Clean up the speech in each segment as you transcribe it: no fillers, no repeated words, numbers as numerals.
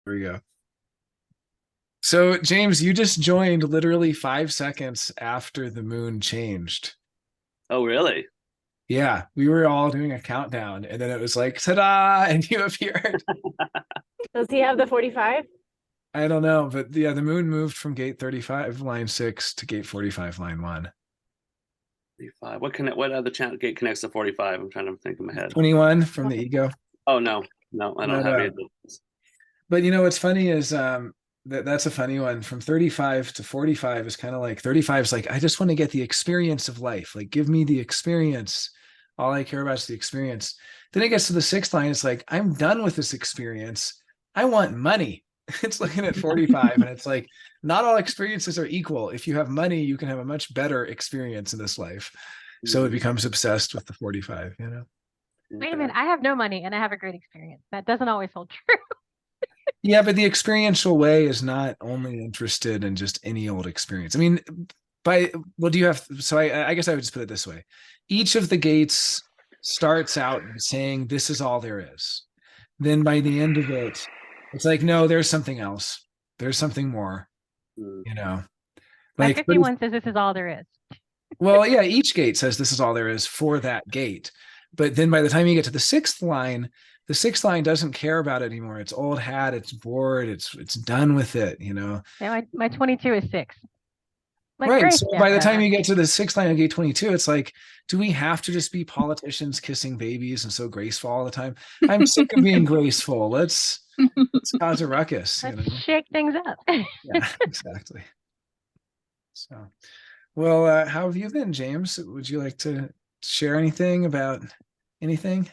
we go. So, James, you just joined literally 5 seconds after the moon changed. Oh, really? Yeah, we were all doing a countdown, and then it was like, ta-da, and you appeared. Does he have the 45? I don't know, but yeah, the moon moved from gate 35, line 6 to gate 45, line 1. 45. What other channel gate connects to 45? I'm trying to think in my head. 21 from the ego. Oh no, no, I don't But have any of those. but you know what's funny is that's a funny one. From 35 to 45 is kind of like 35 is like, I just want to get the experience of life. Like, give me the experience. All I care about is the experience. Then it gets to the sixth line. It's like, I'm done with this experience. I want money. It's looking at 45, and it's like, not all experiences are equal. If you have money, you can have a much better experience in this life. So it becomes obsessed with the 45, you know? Wait a minute, I have no money and I have a great experience. That doesn't always hold true. Yeah, but the experiential way is not only interested in just any old experience. I mean, well, do you have, so I guess I would just put it this way. Each of the gates starts out saying, this is all there is. Then by the end of it, it's like, no, there's something else. There's something more, you know? My Like, 51 says this is all there is. well, yeah, each gate says this is all there is for that gate. But then by the time you get to the sixth line doesn't care about it anymore. It's old hat, it's bored, it's done with it, you know. Yeah, my 22 is 6. Like, Right. great. So Yeah, by the time whatever. you get to the sixth line of gate 22, it's like, do we have to just be politicians kissing babies and so graceful all the time? I'm sick of being graceful. Let's cause a ruckus, you Let's know. shake things up. Yeah, exactly. So, well, how have you been, James? Would you like to share anything about anything?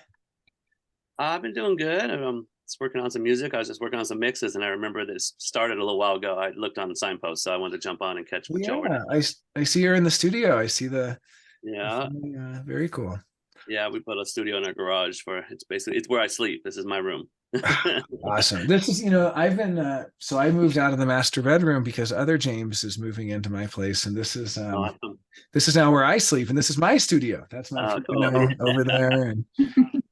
I've been doing good. I'm just working on some music. I was just working on some mixes, and I remember this started a little while ago. I looked on the signpost, so I wanted to jump on and catch what y'all were doing. Yeah, I see her in the studio. I see Yeah, very cool. yeah. We put a studio in our garage for it's where I sleep. This is my room. Awesome. This is, I've been so I moved out of the master bedroom because other James is moving into my place, and Awesome. this is now where I sleep, and this is my studio. That's my Cool. over there, and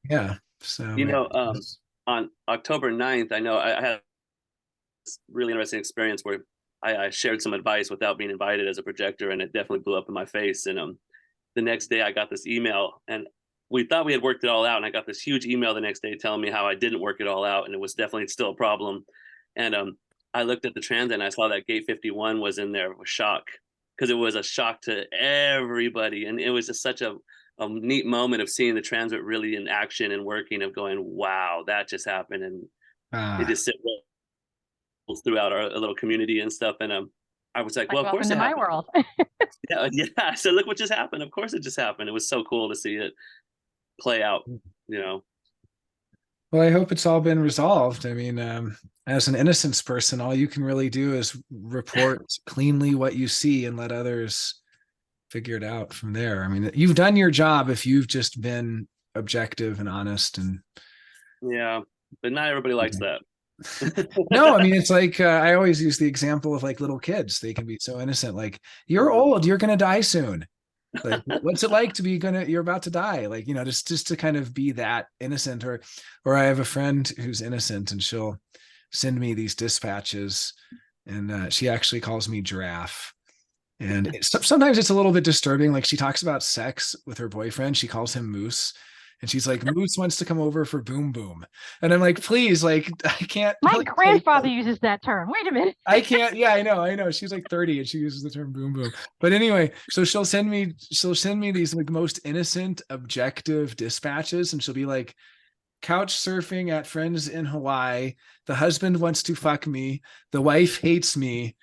yeah. So You yeah. know, on October 9th, I know I had this really interesting experience where I shared some advice without being invited as a projector, and it definitely blew up in my face. And the next day, I got this email, and we thought we had worked it all out, and I got this huge email the next day telling me how I didn't work it all out, and it was definitely still a problem. And I looked at the transit, and I saw that gate 51 was in there with shock, because it was a shock to everybody, and it was just such a neat moment of seeing the transit really in action and working, of going, wow, that just happened. And it Ah, just throughout our little community and stuff. And I was like, Like, well, of welcome course to it my happened. world. Yeah, yeah. So look what just happened. Of course it just happened. It was so cool to see it play out, you know. well, I hope it's all been resolved. I mean, as an innocence person, all you can really do is report cleanly what you see and let others figure it out from there. I mean, you've done your job if you've just been objective and honest and Yeah, but not everybody likes that. no, I mean, it's like I always use the example of like little kids. They can be so innocent. Like, you're old, you're gonna die soon. Like, what's it like to be you're about to die? Like, just to kind of be that innocent. Or I have a friend who's innocent, and she'll send me these dispatches, and she actually calls me giraffe. And sometimes it's a little bit disturbing. Like, she talks about sex with her boyfriend. She calls him Moose. And she's like, Moose wants to come over for boom boom. And I'm like, please, like, I can't My really grandfather uses that term. Wait a minute. I can't. Yeah, I know. She's like 30 and she uses the term boom boom. But anyway, so she'll send me these like most innocent, objective dispatches, and she'll be like, couch surfing at friends in Hawaii. The husband wants to fuck me. The wife hates me.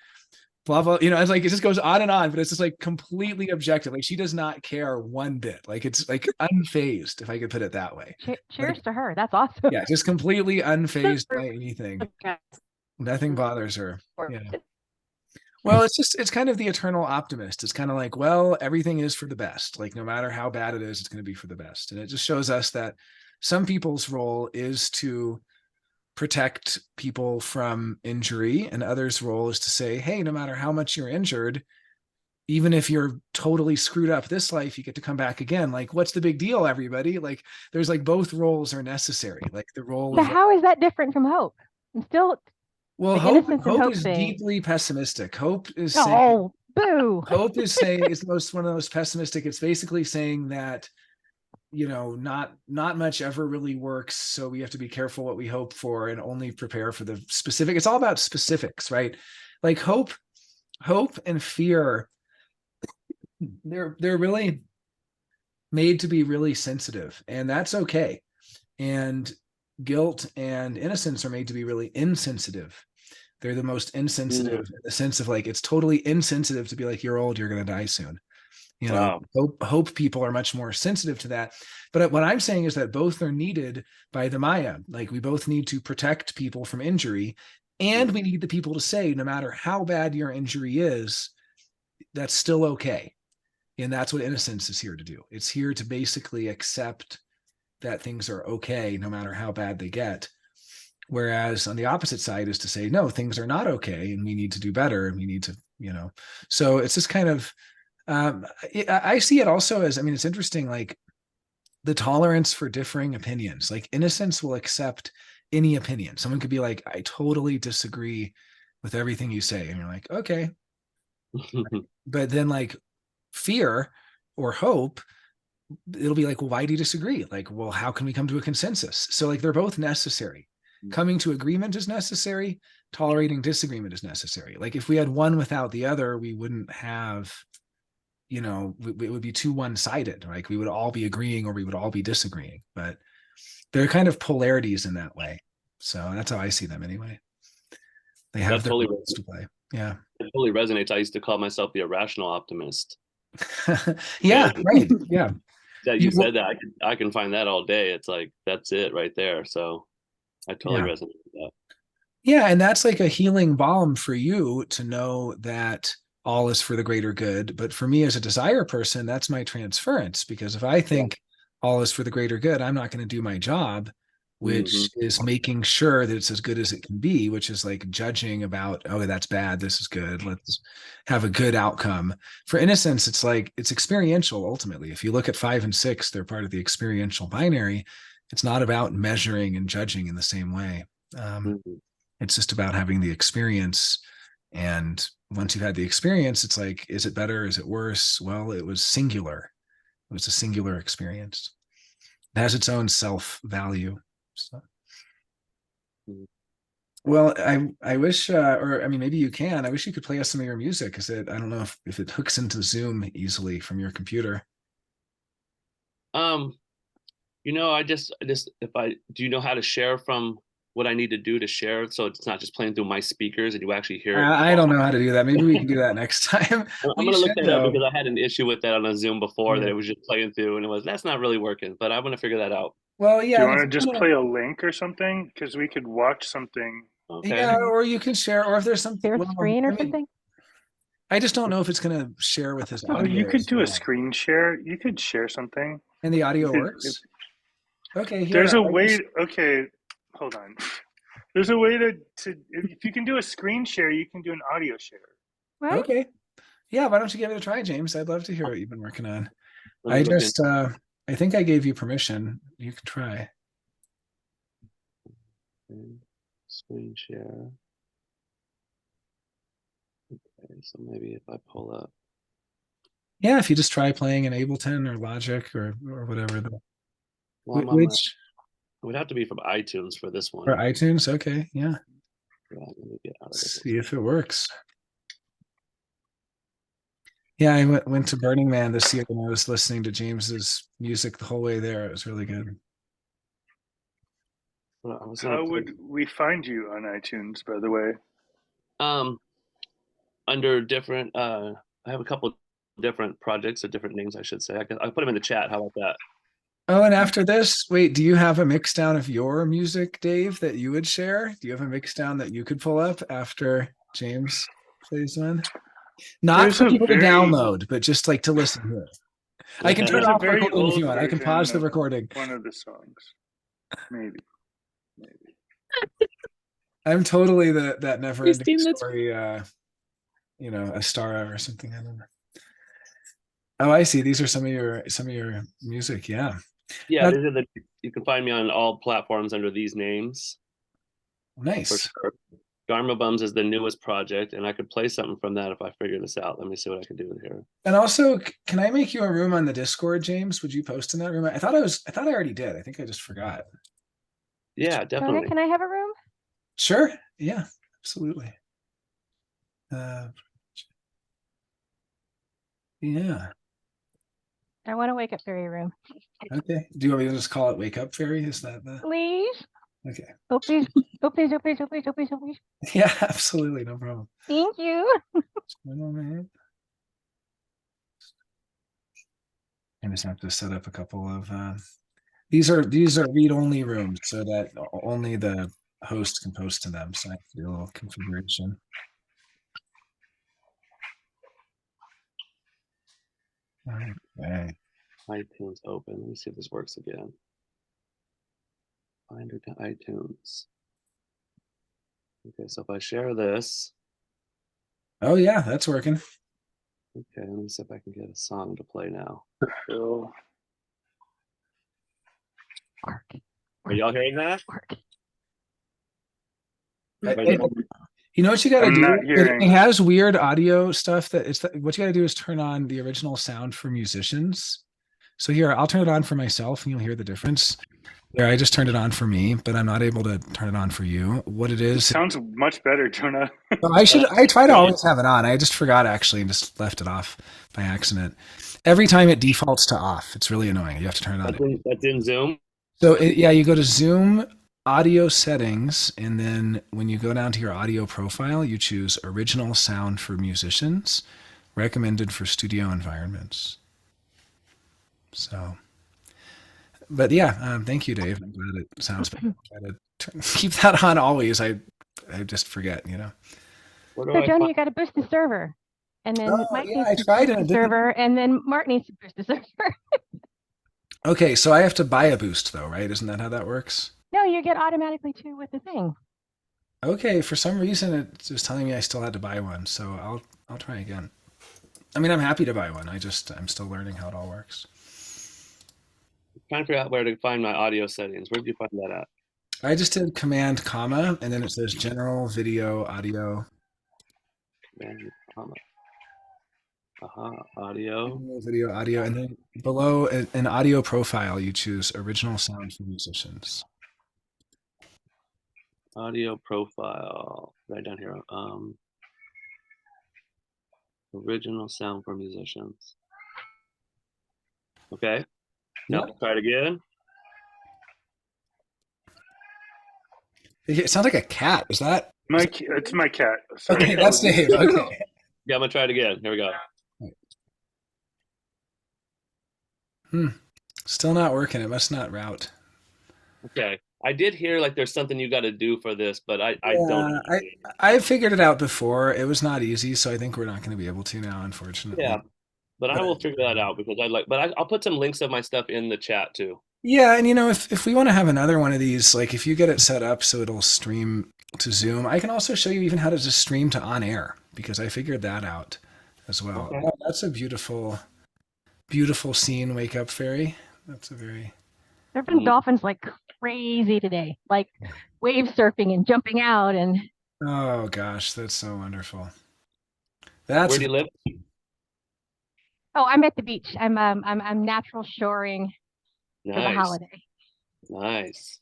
Blah blah. It's like it just goes on and on, but it's just like completely objective. Like, she does not care one bit. Like, it's like unfazed, if I could put it that way. Cheers Like, to her. That's awesome. yeah, just completely unfazed by anything. Nothing bothers her. Yeah. Well, it's kind of the eternal optimist. It's kind of like, well, everything is for the best. Like, no matter how bad it is, it's going to be for the best. And it just shows us that some people's role is to protect people from injury, and others' role is to say, hey, no matter how much you're injured, even if you're totally screwed up this life, you get to come back again. Like, what's the big deal, everybody? Like, there's like both roles are necessary. Like, the role So of, how is that different from hope? I'm still Well, Like hope innocence and hope hope is thing. deeply pessimistic. Hope is saying Oh, boo. hope is saying is most one of the most pessimistic. It's basically saying that, you know, not much ever really works, so we have to be careful what we hope for and only prepare for the specific. It's all about specifics, right? Like hope and fear, they're really made to be really sensitive, and that's okay. And guilt and innocence are made to be really insensitive. They're the most insensitive in the sense of like, it's totally insensitive to be like, you're old, you're going to die soon. You know, Wow. hope people are much more sensitive to that. But what I'm saying is that both are needed by the Maya. Like we both need to protect people from injury, and we need the people to say, no matter how bad your injury is, that's still okay. And that's what innocence is here to do. It's here to basically accept that things are okay no matter how bad they get. Whereas on the opposite side is to say, no, things are not okay and we need to do better and we need to, you know. So it's just kind of, I see it also as, I mean, it's interesting, like the tolerance for differing opinions. Like innocence will accept any opinion. Someone could be like, I totally disagree with everything you say. And you're like, okay. But then like fear or hope, it'll be like, well, why do you disagree? Like, well, how can we come to a consensus? So like they're both necessary. Coming to agreement is necessary. Tolerating disagreement is necessary. Like if we had one without the other, we wouldn't have, you know, it would be too one-sided. Like we would all be agreeing or we would all be disagreeing. But they're kind of polarities in that way. So that's how I see them anyway. They have That their totally, roles to play. Yeah. it totally resonates. I used to call myself the irrational optimist. Yeah, right. Yeah. That you said that, I can find that all day. It's like that's it right there. So I totally Yeah. resonate with that. Yeah, and that's like a healing balm for you to know that all is for the greater good. But for me as a desire person, that's my transference, because if I think all is for the greater good, I'm not going to do my job, which is making sure that it's as good as it can be, which is like judging about, oh, that's bad, this is good, let's have a good outcome. For innocence, it's like it's experiential ultimately. If you look at 5 and 6, they're part of the experiential binary. It's not about measuring and judging in the same way. It's just about having the experience. And once you've had the experience, it's like, is it better? Is it worse? Well, it was singular. It was a singular experience. It has its own self value. So. Well, I wish, or I mean, maybe you can. I wish you could play us some of your music. Is it? I don't know if it hooks into Zoom easily from your computer. You know, I just if I do you know how to share from what I need to do to share so it's not just playing through my speakers and you actually hear it? I don't know how to do that. Maybe we can do that next time. I'm We gonna look should that up though. because I had an issue with that on a Zoom before that Yeah. it was just playing through and that's not really working. But I'm gonna figure that out. Well, Do you yeah, want if to you just wanna- play a link or something? Because we could watch something. yeah, Okay. or you can share, or if there's something, Share well, screen or I mean, something? I just don't know if it's going to share with his Oh, audio you could as do a well. screen share. You could share something. And the You audio could, works. Okay, here. there's a I way. just- Okay, hold on. There's a way to if you can do a screen share, you can do an audio share. Right? Okay. Yeah, why don't you give it a try, James? I'd love to hear what you've been working on. Let me I look just I think I gave you permission. You can try. in screen share. Okay, so maybe if I pull up. Yeah, if you just try playing in Ableton or Logic or whatever. Well, I'm on my, Which it would have to be from iTunes for this one. or iTunes, okay, yeah. Yeah, let me get out of Let's this. see if it works. Yeah, I went to Burning Man this year and I was listening to James's music the whole way there. It was really good. Well, I was gonna How put- would we find you on iTunes, by the way? under different I have a couple different projects or different names I should say. I'll put them in the chat. How about that? Oh, and after this, wait, do you have a mix down of your music, Dave, that you would share? Do you have a mix down that you could pull up after James plays one? Not There's for a people to very- download, but just like to listen to it. I can turn There's a off the very recording if you old want. I can version pause the of recording. One of the songs, maybe. I'm totally that never ending Christine, that's- story, you know, Astara or something. I don't know. Oh, I see. These are some of your music. Yeah. Yeah, That- these are you can find me on all platforms under these names for Nice. sure. Dharma Bums is the newest project, and I could play something from that if I figure this out. Let me see what I can do here. And also, can I make you a room on the Discord, James? Would you post in that room? I thought I already did. I think I just forgot. Yeah, Jonah, definitely. can I have a room? Sure. Yeah, absolutely. Yeah. I want to wake up fairy room. Okay. Do you want me to just call it Wake Up Fairy? Is that the Please. okay? Oh, please. Oh, please. Oh, please. Oh, please. Oh, please. Oh, please. Yeah, absolutely, no problem. Thank you. I just have to set up a couple of these are read-only rooms so that only the host can post to them. So I have to do a little configuration. Okay. iTunes open. Let me see if this works again. Finder to iTunes. Okay, so if I share this, Oh yeah, that's working. okay, let me see if I can get a song to play now. So, Work. Are y'all hearing that? Work. You know what you got to I'm do? not hearing. It has weird audio stuff that what you got to do is turn on the original sound for musicians. So here, I'll turn it on for myself and you'll hear the difference. There, I just turned it on for me, but I'm not able to turn it on for you. What it is, sounds much better, Jonah. I try to always have it on. I just forgot actually and just left it off by accident. Every time it defaults to off. It's really annoying. You have to turn it on. That's in Zoom. So yeah, you go to Zoom audio settings, and then when you go down to your audio profile, you choose original sound for musicians, recommended for studio environments. So, but yeah, thank you, Dave. I'm glad it sounds better. Try to keep that on always. I just forget, you know. Where do So, I Jonah, find- you got to boost the server. And then Oh, Mike yeah, needs I to tried boost and the it didn't- server. And then Mark needs to boost the server. Okay, so I have to buy a boost though, right? Isn't that how that works? No, you get automatically two with the thing. Okay, for some reason it was telling me I still had to buy one, so I'll try again. I mean, I'm happy to buy one. I'm still learning how it all works. trying to figure out where to find my audio settings. Where did you find that at? I just did command comma and then it says general video audio. Command, comma. Audio. General video audio, and then below an audio profile, you choose original sound for musicians. Audio profile. Right down here. Original sound for musicians. Okay. Now Yep. try it again. It sounds like a cat. Is that? It's my cat. Sorry. Okay, that's Dave. Okay. Yeah, I'm gonna try it again. Here we go. Still not working. It must not route. Okay. I did hear like there's something you got to do for this, but I Yeah, don't. I figured it out before. It was not easy, so I think we're not going to be able to now, unfortunately. Yeah, but I will figure that out because I'll put some links of my stuff in the chat too. Yeah, and if we want to have another one of these, like if you get it set up so it'll stream to Zoom, I can also show you even how to just stream to on air because I figured that out as well. Okay. Oh, that's a beautiful, beautiful scene. Wake Up Fairy. That's a very There have been dolphins like crazy today, like wave surfing and jumping out. And oh gosh, that's so wonderful. Where That's do you live? oh, I'm at the beach. I'm natural shoring for the Nice, holiday. nice.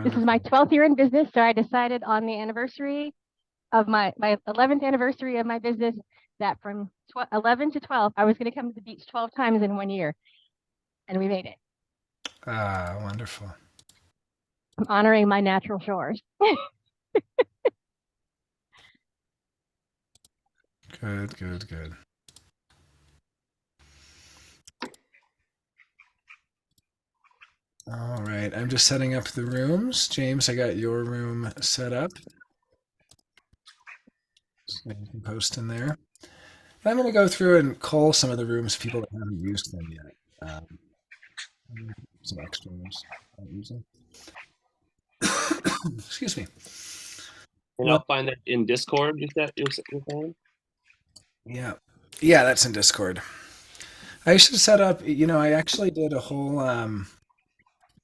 This is my 12th year in business, so I decided on the anniversary of my 11th anniversary of my business that from 11 to 12, I was going to come to the beach 12 times in 1 year, and we made it. ah wonderful. I'm honoring my natural shores. Good, good, good. All right, I'm just setting up the rooms. James, I got your room set up. So you can post in there. And I'm going to go through and cull some of the rooms for people that haven't used them yet. Some extra rooms I'm using. Excuse me. And I'll find that in Discord. You said you're saying? Yeah. Yeah, that's in Discord. I should set up, I actually did a whole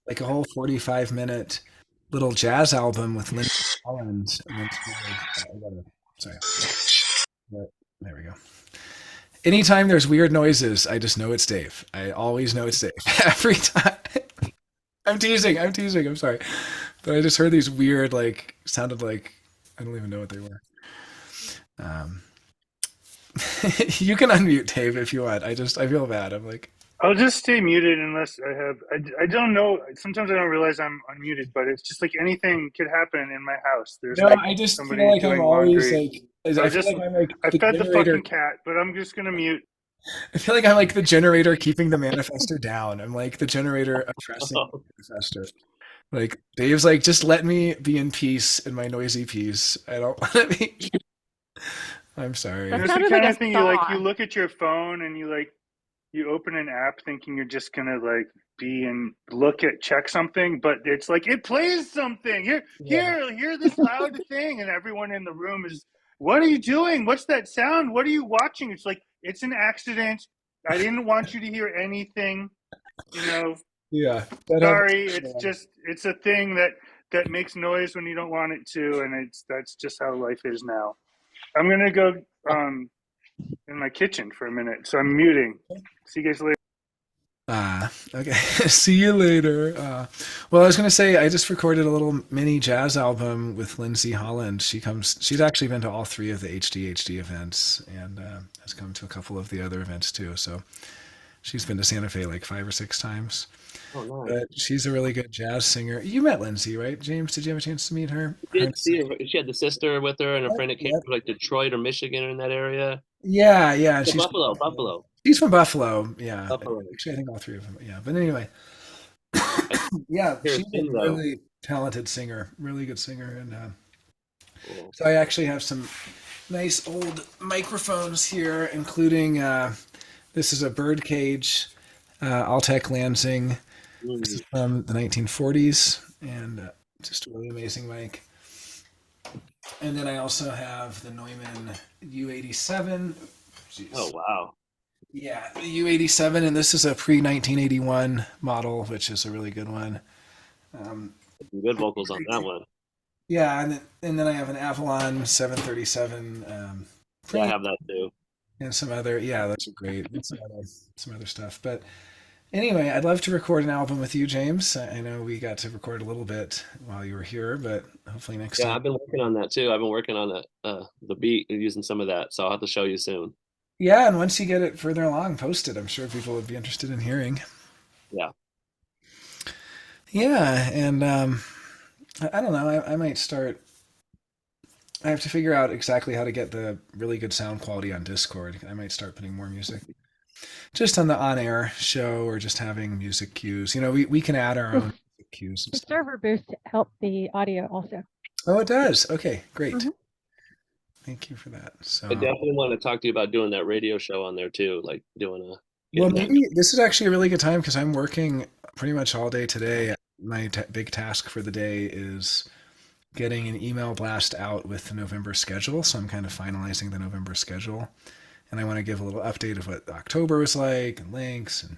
like a whole 45-minute little jazz album with Lindsay Holland. And then sorry. But there we go. Anytime there's weird noises, I just know it's Dave. I always know it's Dave every time. I'm teasing. I'm sorry, but I just heard these weird, like, sounded like I don't even know what they were. Um, you can unmute Dave if you want. I feel bad. I'm like, I'll just stay muted unless I have. I don't know. Sometimes I don't realize I'm unmuted, but it's just like anything could happen in my house. There's no, like I just somebody feel like doing I'm always laundry. like, So I feel like I'm like I the fed the generator. fucking cat, but I'm just gonna mute. I feel like I'm like the generator keeping the manifester down. I'm like the generator oppressing the manifester. Like Dave's like, just let me be in peace in my noisy peace. I don't want to be. I'm sorry. That It's the sounded kind like of a thing you saw. look at your phone and you open an app thinking you're just gonna like be and check something, but it's like it plays something. Yeah. Hear this loud thing, and everyone in the room is, what are you doing? What's that sound? What are you watching? It's like it's an accident. I didn't want you to hear anything. You know, Yeah. That sorry. happens. It's a thing that makes noise when you don't want it to, and that's just how life is now. I'm gonna go in my kitchen for a minute, so I'm muting. See you guys later. Okay. See you later. Well, I was gonna say I just recorded a little mini jazz album with Lindsay Holland. She's actually been to all three of the HDHD events and has come to a couple of the other events too. So she's been to Santa Fe like 5 or 6 times. Oh, nice. But she's a really good jazz singer. You met Lindsay, right, James? Did you have a chance to meet her? I did see her. She had the sister with her and a friend that came Yep. from like Detroit or Michigan or in that area. Yeah. Oh, Buffalo. She's from Buffalo. Yeah. Buffalo. Actually, I think all three of them. Yeah. But anyway, yeah, Here's she's a him, though. really talented singer, really good singer. And Cool. so I actually have some nice old microphones here, including this is a Birdcage Altec Lansing. This is Mm. from the 1940s, and just a really amazing mic. And then I also have the Neumann U87. Jeez. Oh, wow. Yeah, the U87, and this is a pre 1981 model, which is a really good one. Um, Some good vocals on that one. yeah, and then I have an Avalon 737 Yeah, I have that too. and some other. Yeah, those are great. And some other stuff. But anyway, I'd love to record an album with you, James. I know we got to record a little bit while you were here, but hopefully next Yeah, time. I've been working on that too. I've been working on the beat and using some of that, so I'll have to show you soon. Yeah, and once you get it further along, post it. I'm sure people would be interested in hearing. Yeah. Yeah, and I don't know. I might start. I have to figure out exactly how to get the really good sound quality on Discord. I might start putting more music just on the on-air show or just having music cues. You know, we can add our own music cues and The stuff. server boost helped the audio also. Oh, it does. Okay, great. Mhm. Thank you for that. So, I definitely want to talk to you about doing that radio show on there too, like doing a. well, getting that- maybe this is actually a really good time because I'm working pretty much all day today. My big task for the day is getting an email blast out with the November schedule. So I'm kind of finalizing the November schedule. And I want to give a little update of what October was like and links. And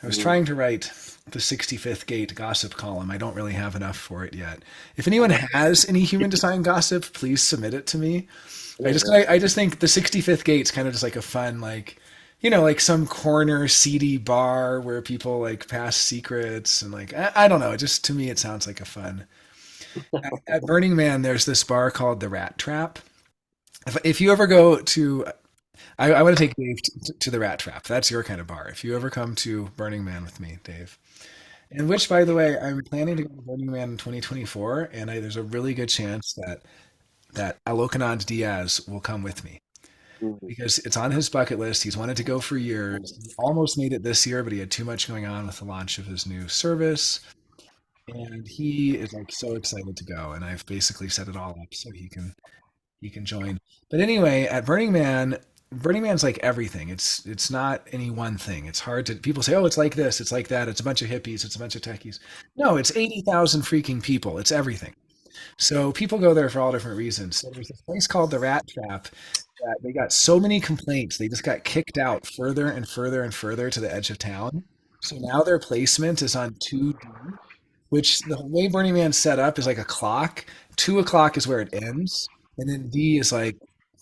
I was trying to write the 65th Gate gossip column. I don't really have enough for it yet. If anyone has any human design gossip, please submit it to me. I just think the 65th Gate's kind of just like a fun, like, you know, like some corner seedy bar where people like pass secrets and like, I don't know. Just to me, it sounds like a fun. At Burning Man, there's this bar called the Rat Trap. If you ever go to, I want to take Dave to the Rat Trap. That's your kind of bar. If you ever come to Burning Man with me, Dave. And which, by the way, I'm planning to go to Burning Man in 2024, and there's a really good chance that Alokanand Diaz will come with me Mhm. because it's on his bucket list. He's wanted to go for years. He almost made it this year, but he had too much going on with the launch of his new service. And he is like so excited to go. And I've basically set it all up so he can join. But anyway, at Burning Man's like everything. It's not any one thing. It's hard to people say, oh, it's like this, it's like that, it's a bunch of hippies, it's a bunch of techies. No, it's 80,000 freaking people. It's everything. So people go there for all different reasons. So there's this place called the Rat Trap that they got so many complaints, they just got kicked out further and further and further to the edge of town. So now their placement is on 2D, which the way Burning Man's set up is like a clock. 2 o'clock is where it ends, and then D is like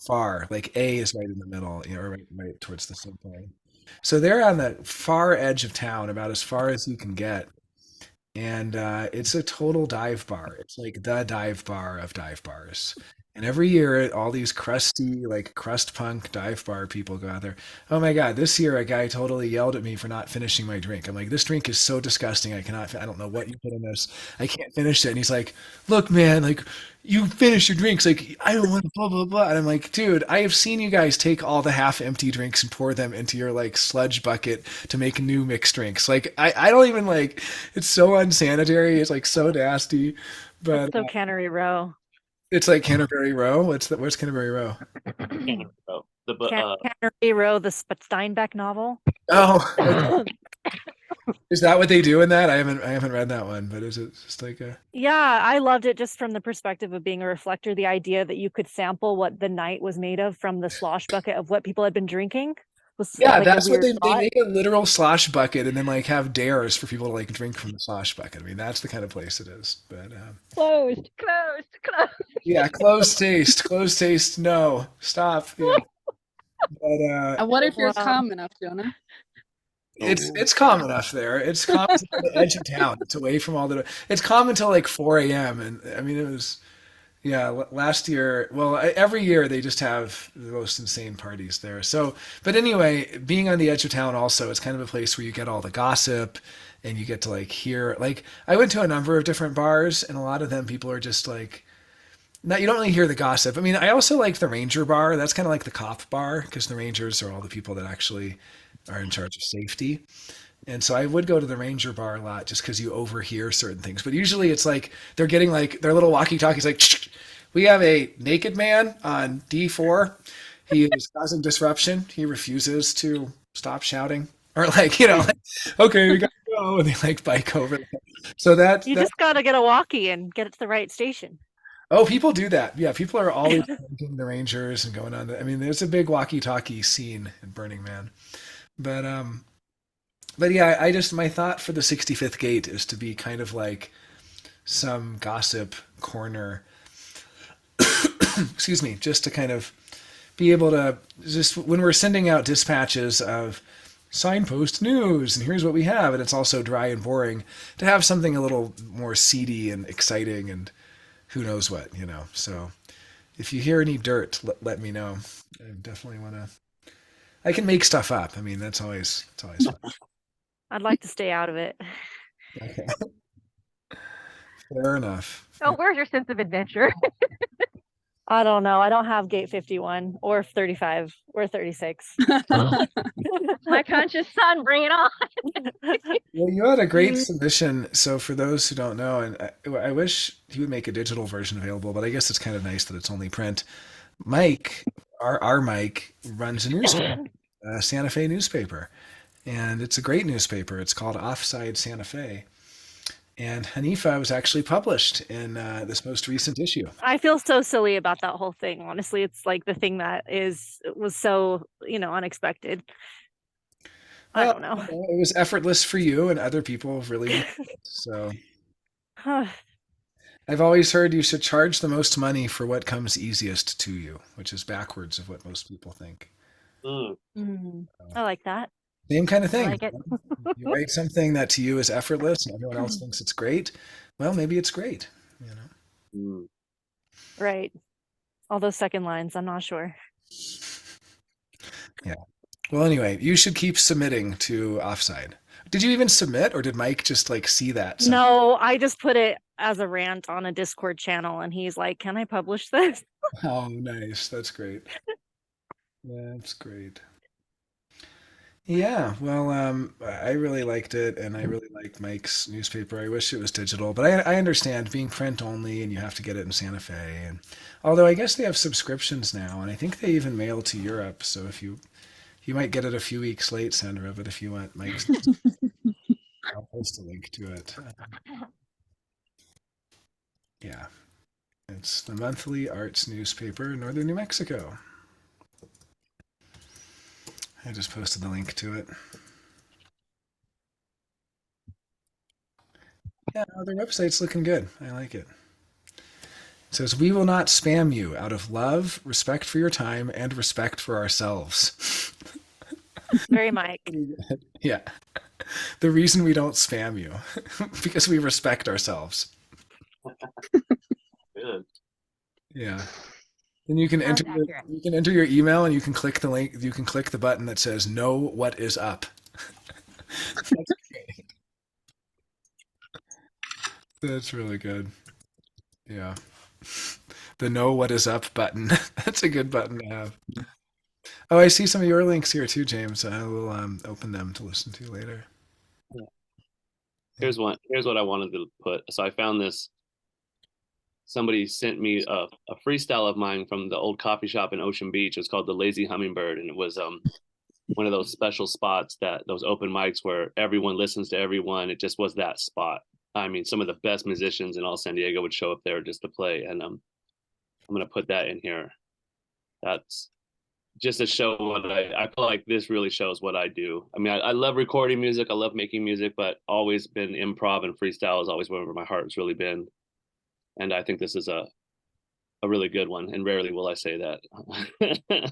far, like A is right in the middle, you know, right towards the same point. So they're on the far edge of town, about as far as you can get. And it's a total dive bar. It's like the dive bar of dive bars. And every year, all these crusty, like crust punk dive bar people go out there. Oh my God, this year a guy totally yelled at me for not finishing my drink. I'm like, this drink is so disgusting. I don't know what you put in this. I can't finish it. And he's like, look, man, like you finish your drinks. Like, I don't want to blah, blah, blah. And I'm like, dude, I have seen you guys take all the half empty drinks and pour them into your like sludge bucket to make new mixed drinks. Like, I don't even like, it's so unsanitary. It's like so nasty. But So Cannery Row. it's like Canterbury Row. Where's Canterbury Row? Oh, the but Cannery Row, the Steinbeck novel. Oh, is that what they do in that? I haven't read that one, but is it just like a? Yeah, I loved it just from the perspective of being a reflector. The idea that you could sample what the night was made of from the slosh bucket of what people had been drinking was Yeah, like a that's what weird they thought. make a literal slosh bucket and then like have dares for people to like drink from the slosh bucket. I mean, that's the kind of place it is. But Closed. yeah, closed taste. No, stop. Yeah. But I wonder if yours Wow. calm enough, Jonah. it's calm enough there. It's calm to the edge of town. It's away from all the. It's calm until like 4 a.m. And I mean, it was. Yeah, last year, well, every year they just have the most insane parties there. So, but anyway, being on the edge of town also, it's kind of a place where you get all the gossip and you get to like hear, like, I went to a number of different bars and a lot of them people are just like, not, you don't really hear the gossip. I mean, I also like the Ranger bar. That's kind of like the cop bar because the Rangers are all the people that actually are in charge of safety. And so I would go to the Ranger bar a lot just because you overhear certain things. But usually it's like they're getting like their little walkie talkies like, we have a naked man on D4. He is causing disruption. He refuses to stop shouting. Or like, you know, like, okay, we gotta go. And they like bike over. So You that just got to get a walkie and get it to the right station. oh, people do that. Yeah, people are always thanking the Rangers and going on. I mean, there's a big walkie-talkie scene in Burning Man. But but yeah, I just my thought for the 65th gate is to be kind of like some gossip corner. Excuse me, just to kind of be able to just when we're sending out dispatches of signpost news and here's what we have and it's also dry and boring to have something a little more seedy and exciting and who knows what, you know. So if you hear any dirt, let me know. I definitely want to. I can make stuff up. I mean, it's always fun. I'd like to stay out of it. Okay. Fair enough. Oh, where's your sense of adventure? I don't know. I don't have gate 51 or 35 or 36. My conscious son, bring it on. Well, you had a great submission. So for those who don't know, and I wish he would make a digital version available, but I guess it's kind of nice that it's only print. Mike, our Mike, runs a newspaper, a Santa Fe newspaper, and it's a great newspaper. It's called Offside Santa Fe. And Hanifa was actually published in this most recent issue. I feel so silly about that whole thing. Honestly, it's like the thing that was so, unexpected. I don't know. It was effortless for you, and other people really enjoyed it. So I've always heard you should charge the most money for what comes easiest to you, which is backwards of what most people think. I like that. Same kind of I thing. like it. You write something that to you is effortless and everyone else thinks it's great. Well, maybe it's great, you know. Right. All those second lines, I'm not sure. Yeah. Well, anyway, you should keep submitting to Offside. Did you even submit or did Mike just like see that? No, I just put it as a rant on a Discord channel and he's like, "Can I publish this?" Oh, nice. That's great. That's great. Yeah, well, I really liked it, and I really liked Mike's newspaper. I wish it was digital, but I understand being print only, and you have to get it in Santa Fe. And although I guess they have subscriptions now, and I think they even mail to Europe. So if you might get it a few weeks late, Sandra, but if you want Mike's, I'll post a link to it. Yeah, it's the monthly arts newspaper, Northern New Mexico. I just posted the link to it. Yeah, no, their website's looking good. I like it. It says, "We will not spam you out of love, respect for your time, and respect for ourselves." Very Mike. Yeah. The reason we don't spam you because we respect ourselves. Good. Yeah. Then you can Sounds enter accurate. you can enter your email and you can click the link. You can click the button that says "Know what is up." That's great. That's really good. Yeah. The "Know what is up" button. That's a good button to have. Oh, I see some of your links here too, James. I will open them to listen to later. Here's one. Here's what I wanted to put. So I found this. Somebody sent me a freestyle of mine from the old coffee shop in Ocean Beach. It was called the Lazy Hummingbird, and it was one of those special spots, that those open mics where everyone listens to everyone. It just was that spot. I mean, some of the best musicians in all San Diego would show up there just to play, and I'm gonna put that in here. That's just to show what I feel like this really shows what I do. I mean, I love recording music, I love making music, but always been improv and freestyle is always where my heart's really been. And I think this is a really good one. And rarely will I say that because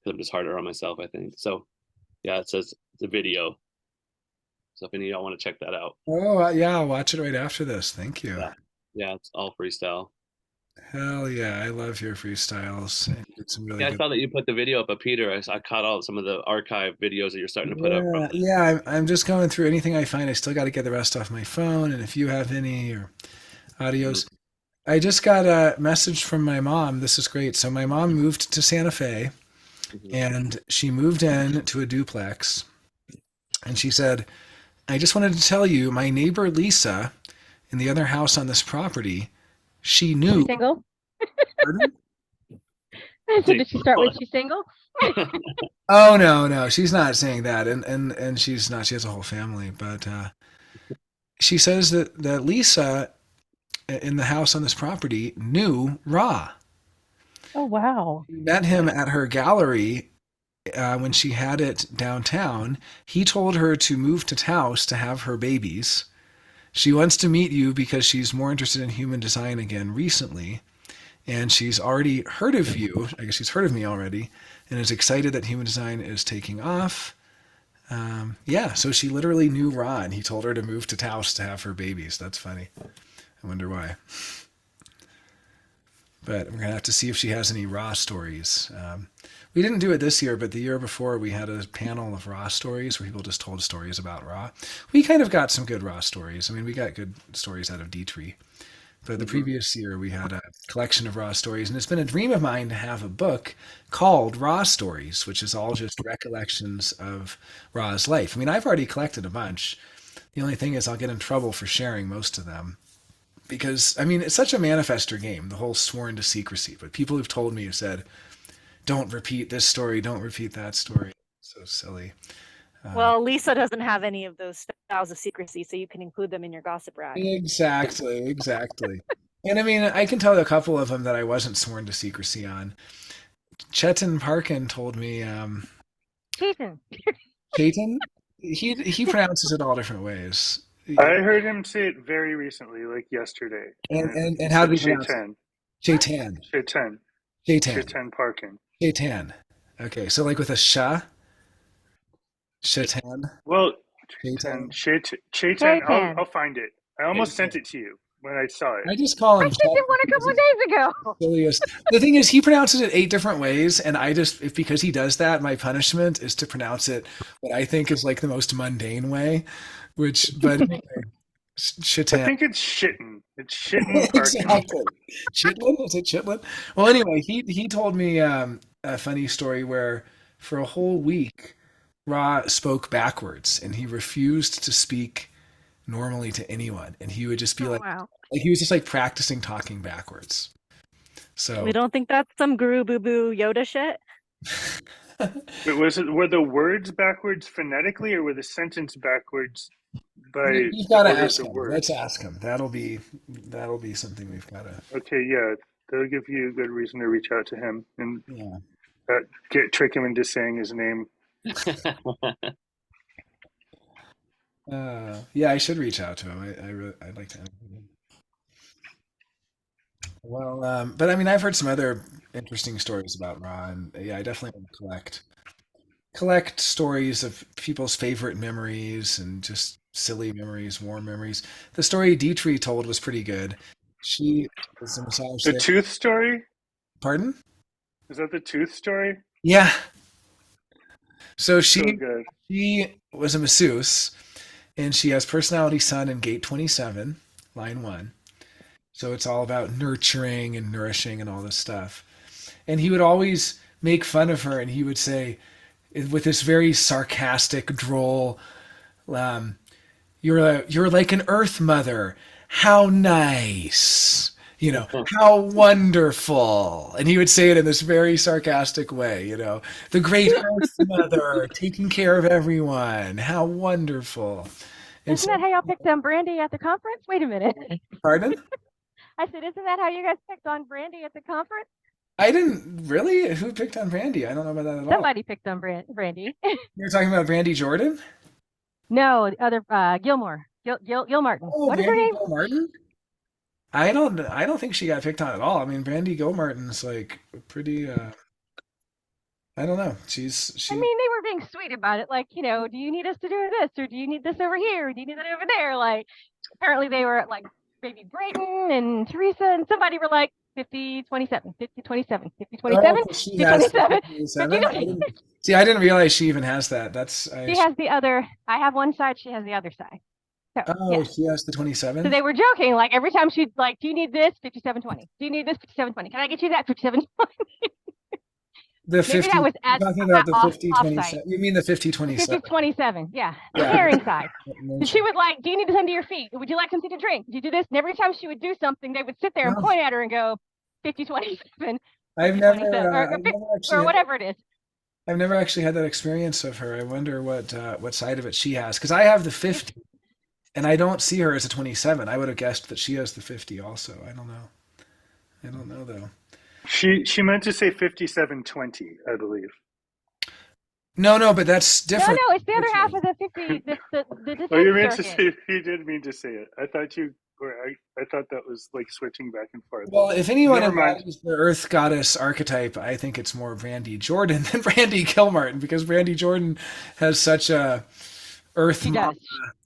I'm just harder on myself, I think. So yeah, it says it's a video. So if any of y'all want to check that out. Oh, yeah, I'll watch it right after this. Thank you. Yeah, it's all freestyle. Hell yeah, I love your freestyles. And you did some really Yeah, I good. saw that you put the video up of Peter. I caught some of the archive videos that you're starting to put up. Yeah, yeah, I'm just going through anything I find. I still got to get the rest off my phone. And if you have any or audios, I just got a message from my mom. This is great. So my mom moved to Santa Fe Mhm. and she moved in to a duplex. And she said, "I just wanted to tell you, my neighbor Lisa in the other house on this property, she She's knew." single. Pardon? So did she start with she's single? Oh no, she's not saying that, and she's not. She has a whole family, but she says that Lisa in the house on this property knew Ra. Oh wow. She met him at her gallery when she had it downtown. He told her to move to Taos to have her babies. She wants to meet you because she's more interested in human design again recently. And she's already heard of you. I guess she's heard of me already and is excited that human design is taking off. Yeah, so she literally knew Ra and he told her to move to Taos to have her babies. That's funny. I wonder why. But we're going to have to see if she has any Ra stories. We didn't do it this year, but the year before we had a panel of Ra stories where people just told stories about Ra. We kind of got some good Ra stories. I mean, we got good stories out of Dietrich. But the previous year we had a collection of Ra stories, and it's been a dream of mine to have a book called Ra Stories, which is all just recollections of Ra's life. I mean, I've already collected a bunch. The only thing is I'll get in trouble for sharing most of them. Because, I mean, it's such a manifester game, the whole sworn to secrecy. But people who've told me have said, don't repeat this story, don't repeat that story. So silly. Well, Lisa doesn't have any of those styles of secrecy, so you can include them in your gossip rag. Exactly. And I mean, I can tell a couple of them that I wasn't sworn to secrecy on. Chetan Parkin told me, Cheating. Chetan? He pronounces it all different ways. I heard him say it very recently, like yesterday. And how do you pronounce it? Chetan. Chetan. Chetan Parkin. Chetan. Okay, so like with a sha? Chetan. Well, Chetan. Chetan. I'll find it. I almost sent it to you when I saw it. I just call him. I sent it one a couple of days ago. Silliest. The thing is, he pronounces it 8 different ways, and because he does that, my punishment is to pronounce it what I think is like the most mundane way. But anyway, Chetan. I think it's Shitten. It's Shitten Parkin. Exactly. Chitlin? Is it Chitlin? Well, anyway, he told me a funny story where for a whole week, Ra spoke backwards, and he refused to speak normally to anyone, and he would just be like he was just like practicing talking backwards. So we don't think that's some guru boo boo Yoda shit. Were the words backwards phonetically, or were the sentence backwards by you've got to order of ask the him. words? Let's ask him. That'll be something we've got to. Okay, yeah, that'll give you a good reason to reach out to him and Yeah. trick him into saying his name. Yeah, I should reach out to him. I'd like to. Well, but I mean, I've heard some other interesting stories about Ra, and yeah, I definitely want to collect stories of people's favorite memories and just silly memories, warm memories. The story Dietrich told was pretty good. She was a massage The therapist. tooth story? Pardon? Is that the tooth story? Yeah. So So she good. she was a masseuse, and she has personality sun in gate 27, line 1. So it's all about nurturing and nourishing and all this stuff. And he would always make fun of her, and he would say, with this very sarcastic, droll, um, you're like an Earth Mother. How nice. How wonderful. And he would say it in this very sarcastic way, the great Earth Mother taking care of everyone. How wonderful. And Isn't so, that how y'all picked on Brandy at the conference? Wait a minute. pardon? I said, isn't that how you guys picked on Brandy at the conference? I didn't really. Who picked on Brandy? I don't know about that at all. Somebody picked on Brandy. You're talking about Brandy Jordan? No, the other Gilmore. Gil Martin. Oh, What is her Brandy name? Gilmartin? I don't think she got picked on at all. I mean, Brandy Gilmartin's like pretty I don't know. She's I she mean, they were being sweet about it. Like, do you need us to do this? Or do you need this over here? Or do you need that over there? Like, apparently they were like Baby Brayton and Teresa and somebody were like 50, 27, 50, 27, 50, 27, Oh, she 50, has 27. 57. I didn't realize she even has that. She has the other, I have one side, she has the other side. So, Oh, yeah. she has the So 27. they were joking, like every time she'd like, do you need this? 5720. Do you need this? 5720. Can I get you that? 5720. The Maybe 50. that was You're at talking about the off 50 site. 27. You mean the 50 27? 5027. Yeah. The Yeah. caring side. And And she would like, do you need this under your feet? Would you like something to drink? Did you do this? And every time she would do something, they would sit there and Wow. point at her and go, 5027, I've 50, never, 27, I've never or actually, whatever it is. I've never actually had that experience of her. I wonder what side of it she has, because I have the 50, and I don't see her as a 27. I would have guessed that she has the 50 also. I don't know. I don't know though. She meant to say 5720, I believe. No, but that's No, different. it's the other half of the 50, the defense Oh, you meant to circuit. say, you did mean to say it. I thought I thought that was like switching back and forth. Well, if anyone Never mind. embodies the Earth Goddess archetype, I think it's more Brandy Jordan than Brandy Gilmartin, because Brandy Jordan has such a Earth She Mama does.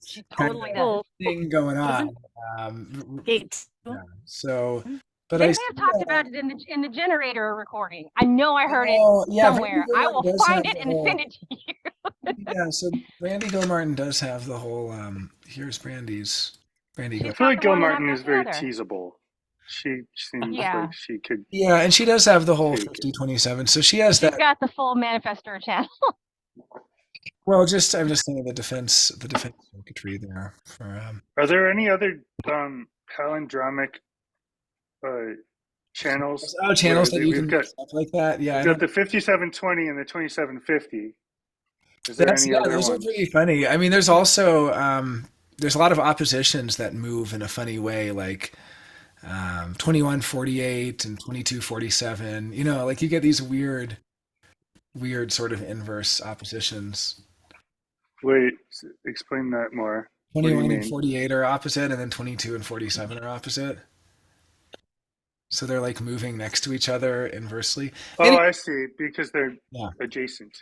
She kind totally of does. Well, thing going on. gate. Yeah. So, but They I may see have talked about it in the generator recording. I know I heard it Oh, yeah, somewhere. Brandy I Gilmartin will does find have it the and whole. send it to you. Yeah, so Brandy Gilmartin does have the whole. Here's Brandy She's I Gilmartin. feel like got the one and Gilmartin I've is got the very other. teasable. She seems Yeah. like she could Yeah, and she does have the whole take it. 50-27. So she has She's that. got the full manifestor channel. Well, I'm just thinking the defense circuitry there for. Are there any other palindromic channels? Channels where that you we've can got stuff like that. Yeah, I we've don't. got the 5720 and the 2750. Is there any other Those are ones? pretty funny. I mean, there's also there's a lot of oppositions that move in a funny way, like 2148 and 2247. Like you get these weird sort of inverse oppositions. Wait, explain that more. What do you 21 and mean? 48 are opposite, and then 22 and 47 are opposite. So they're like moving next to each other inversely. Oh, I see. Because they're Yeah. adjacent.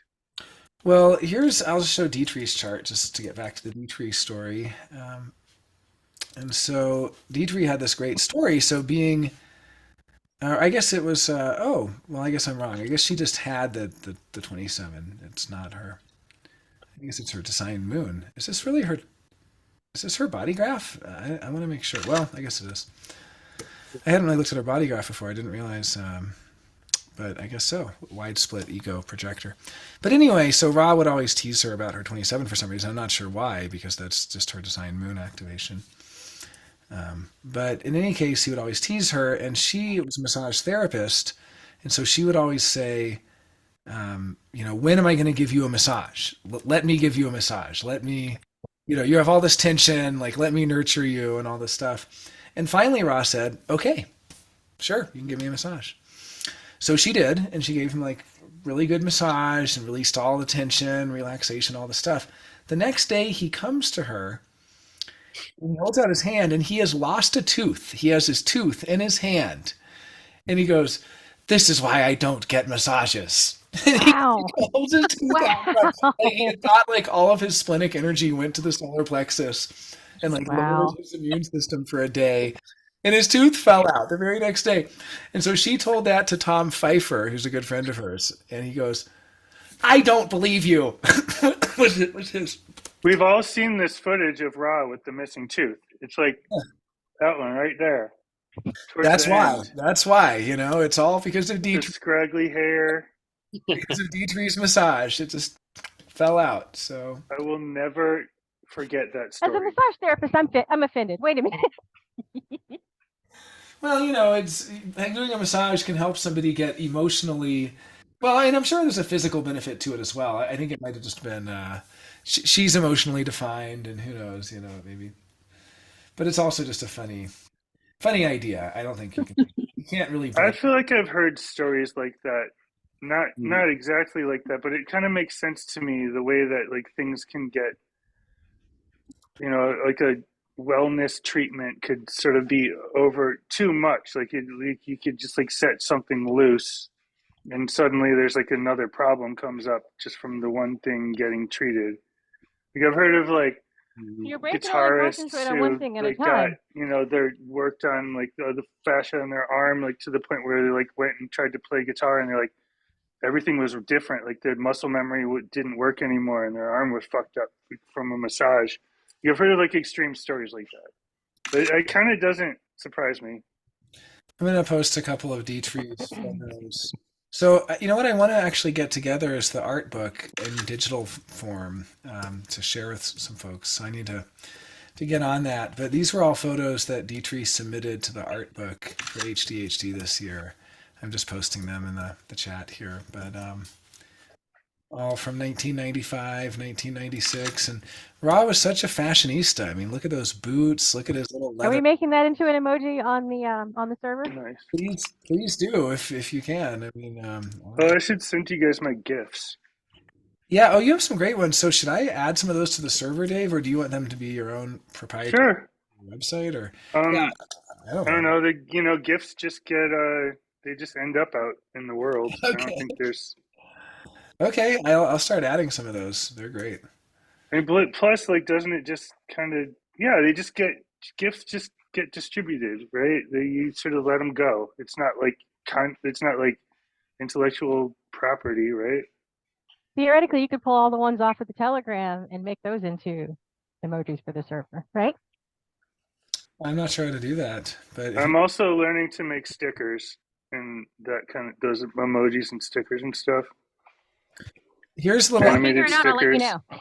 Well, I'll just show Dietrich's chart just to get back to the Dietrich story. And so Dietrich had this great story. So I guess it was, I guess I'm wrong. I guess she just had the 27. It's not her. I guess it's her design moon. Is this her body graph? I want to make sure. Well, I guess it is. I hadn't really looked at her body graph before. I didn't realize, but I guess so. Wide split ego projector. But anyway, so Ra would always tease her about her 27 for some reason. I'm not sure why, because that's just her design moon activation. But in any case, he would always tease her, and she was a massage therapist, and so she would always say, when am I going to give you a massage? Let me give you a massage. Let me, you have all this tension, like let me nurture you and all this stuff. And finally, Ra said, okay, sure, you can give me a massage. So she did, and she gave him like really good massage and released all the tension, relaxation, all the stuff. The next day, he comes to her, and he holds out his hand, and he has lost a tooth. He has his tooth in his hand. And he goes, "This is why I don't get massages." And he Wow. holds his tooth out. Wow. Like, he had thought like all of his splenic energy went to the solar plexus and like lowered Wow. his immune system for a day. And his tooth fell out the very next day. And so she told that to Tom Pfeiffer, who's a good friend of hers. And he goes, "I don't believe you." was his. We've all seen this footage of Ra with the missing tooth. It's like that one right there. Towards That's the why. end. That's why. It's all because of The Dietrich, scraggly hair. because of Dietrich's massage. It just fell out. So I will never forget that As a story. massage therapist, I'm offended. Wait a minute. well, it's like doing a massage can help somebody get emotionally well, and I'm sure there's a physical benefit to it as well. I think it might have just been she's emotionally defined, and who knows, maybe. But it's also just a funny idea. I don't think you can't really. I Break. feel like I've heard stories like that. Not exactly like that, but it kind of makes sense to me the way that like things can get, like a wellness treatment could sort of be over too much. Like you could just like set something loose, and suddenly there's like another problem comes up just from the one thing getting treated. Like I've heard of like You're breaking all the guitarists concentrate on one who thing at a like got time. they're worked on like the fascia in their arm, like to the point where they like went and tried to play guitar, and they're like everything was different. Like their muscle memory didn't work anymore, and their arm was fucked up from a massage. You've heard of like extreme stories like that, but it kind of doesn't surprise me. I'm gonna post a couple of Dietrich's photos. So you know what I want to actually get together is the art book in digital form to share with some folks. So I need to get on that. But these were all photos that Dietrich submitted to the art book for HDHD this year. I'm just posting them in the chat here. But all from 1995, 1996. And Ra was such a fashionista. I mean, look at those boots. Look at his little Are we leather. making that into an emoji on the server? Nice. Please do if you can. I mean, Well, I should send you guys my gifts. yeah. Oh, you have some great ones. So should I add some of those to the server, Dave, or do you want them to be your own proprietary Sure. website? Or Yeah. I don't I don't know. know. Gifts just get they just end up out in the world. I don't Okay. think there's. Okay, I'll start adding some of those. They're great. And plus, like, doesn't it just kind of? Yeah, they just get gifts. Just get distributed, right? You sort of let them go. It's not like It's not like intellectual property, right? Theoretically, you could pull all the ones off of the Telegram and make those into emojis for the server, right? I'm not sure how to do that, but I'm also learning to make stickers and that kind of those emojis and stickers and stuff. here's a When I little figure Animated it out, I'll let you stickers. know.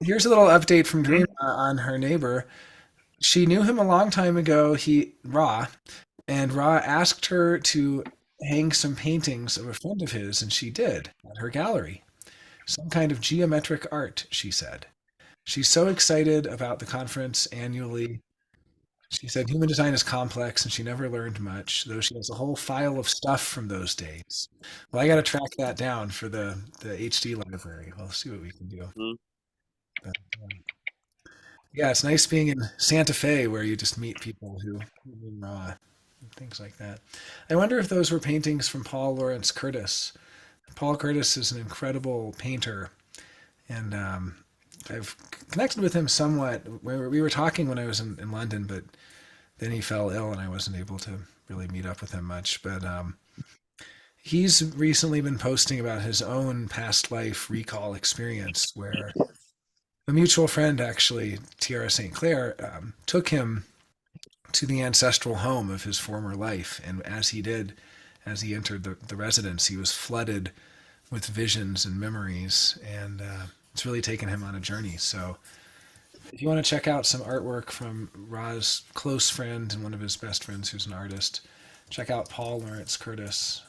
here's a little update from Dream on her neighbor. She knew him a long time ago. Ra asked her to hang some paintings of a friend of his, and she did at her gallery. Some kind of geometric art, she said. She's so excited about the conference annually. She said human design is complex and she never learned much, though she has a whole file of stuff from those days. Well, I got to track that down for the HD library. We'll see what we can do. Mhm. But, yeah, it's nice being in Santa Fe where you just meet people who and things like that. I wonder if those were paintings from Paul Lawrence Curtis. Paul Curtis is an incredible painter, and I've connected with him somewhat. We were talking when I was in London, but then he fell ill and I wasn't able to really meet up with him much. But he's recently been posting about his own past life recall experience where a mutual friend, actually, Tiara St. Clair, took him to the ancestral home of his former life. And as he entered the residence, he was flooded with visions and memories. And it's really taken him on a journey. So if you want to check out some artwork from Ra's close friend and one of his best friends who's an artist, check out Paul Lawrence Curtis.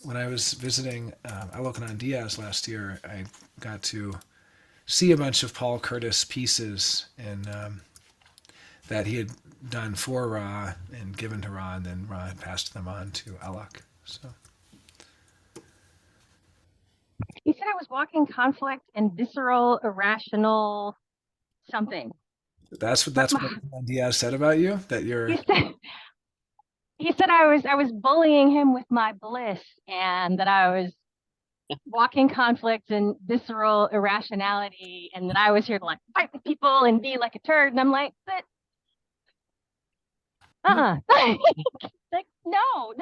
When I was visiting Alocanon Diaz last year, I got to see a bunch of Paul Curtis pieces and that he had done for Ra and given to Ra, and then Ra had passed them on to Alok. So He said I was walking conflict and visceral, irrational something. that's what Diaz said about you. That you're He said he said I was bullying him with my bliss, and that I was walking conflict and visceral irrationality, and that I was here to like fight with people and be like a turd. And I'm like, but like no,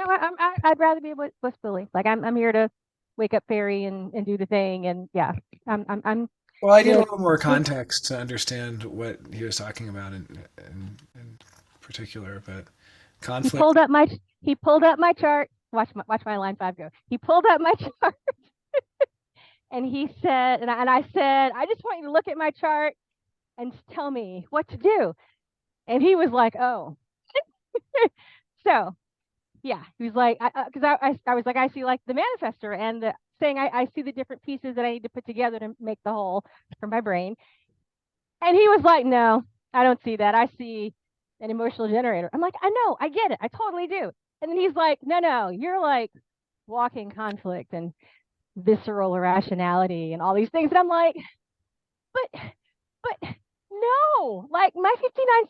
I'd rather be a bliss bully. Like I'm here to wake up fairy and do the thing. And yeah, I'm Well, I need a good. little more context to understand what he was talking about in particular, but He conflict. pulled up my chart. Watch my line 5 go. He pulled up my chart and he said, and I said, I just want you to look at my chart and tell me what to do. And he was like, oh. So yeah, he was like, because I was like, I see like the manifester and the saying I see the different pieces that I need to put together to make the whole for my brain. And he was like, no, I don't see that. I see an emotional generator. I'm like, I know, I get it. I totally do. And then he's like, no, you're like walking conflict and visceral irrationality and all these things. And I'm like, but no, like my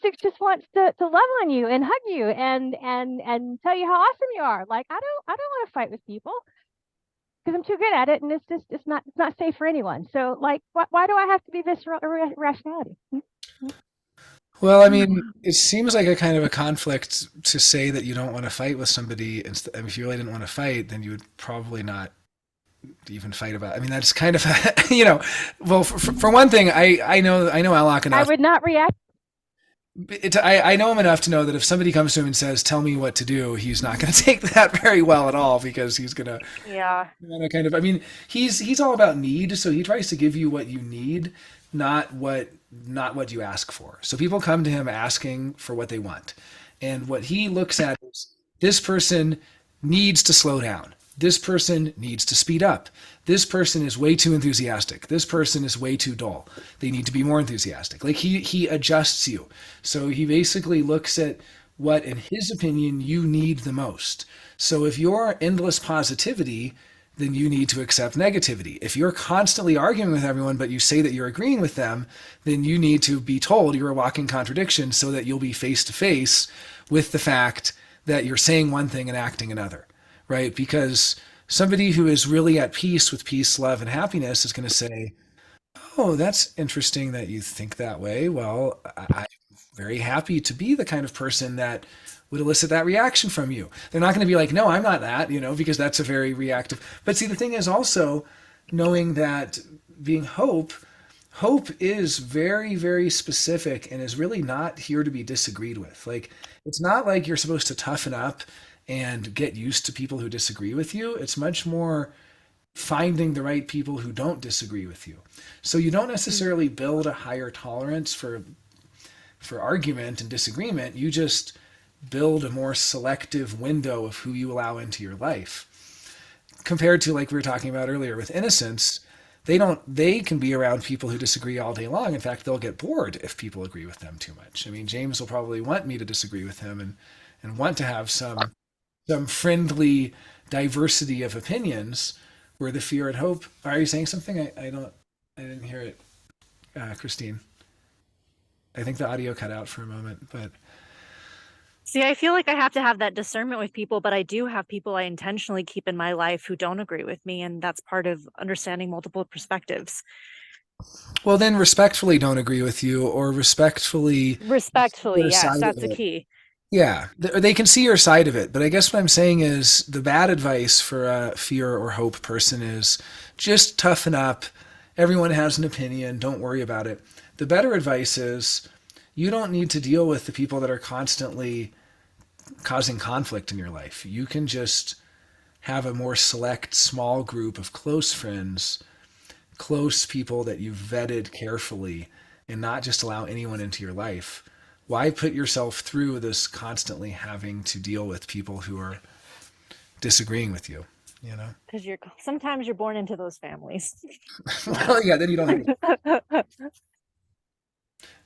59-6 just wants to love on you and hug you and tell you how awesome you are. Like I don't want to fight with people because I'm too good at it, and it's not safe for anyone. So like why do I have to be visceral irrationality? Well, I mean, it seems like a kind of a conflict to say that you don't want to fight with somebody. If you really didn't want to fight, then you would probably not even fight about. I mean, that's kind of, well, for one thing, I know Alok I enough. would not react. I know him enough to know that if somebody comes to him and says, "Tell me what to do," he's not going to take that very well at all, because he's going to Yeah. kind of. I mean, he's all about need, so he tries to give you what you need, not what you ask for. So people come to him asking for what they want, and what he looks at is, this person needs to slow down. This person needs to speed up. This person is way too enthusiastic. This person is way too dull. They need to be more enthusiastic. Like he adjusts you. So he basically looks at what, in his opinion, you need the most. So if you're endless positivity, then you need to accept negativity. If you're constantly arguing with everyone, but you say that you're agreeing with them, then you need to be told you're a walking contradiction, so that you'll be face to face with the fact that you're saying one thing and acting another. Right? Because somebody who is really at peace with peace, love, and happiness is going to say, "Oh, that's interesting that you think that way. Well, I'm very happy to be the kind of person that would elicit that reaction from you." They're not going to be like, "No, I'm not that," because that's a very reactive. But see, the thing is also knowing that being hope is very, very specific and is really not here to be disagreed with. Like, it's not like you're supposed to toughen up and get used to people who disagree with you. It's much more finding the right people who don't disagree with you. So you don't necessarily build a higher tolerance for argument and disagreement. You just build a more selective window of who you allow into your life. Compared to, like we were talking about earlier with innocence, they can be around people who disagree all day long. In fact, they'll get bored if people agree with them too much. I mean, James will probably want me to disagree with him and want to have some friendly diversity of opinions, where the fear and hope. Are you saying something? I didn't hear it, Christine. I think the audio cut out for a moment, but See, I feel like I have to have that discernment with people, but I do have people I intentionally keep in my life who don't agree with me, and that's part of understanding multiple perspectives. well, then respectfully don't agree with you, or respectfully Respectfully, their yes, side that's of the it. key. Yeah, they can see your side of it, but I guess what I'm saying is, the bad advice for a fear or hope person is just toughen up. Everyone has an opinion. Don't worry about it. The better advice is, you don't need to deal with the people that are constantly causing conflict in your life. You can just have a more select, small group of close friends, close people that you've vetted carefully, and not just allow anyone into your life. Why put yourself through this constantly having to deal with people who are disagreeing with you? Because sometimes you're born into those families. Well, yeah, then you don't have.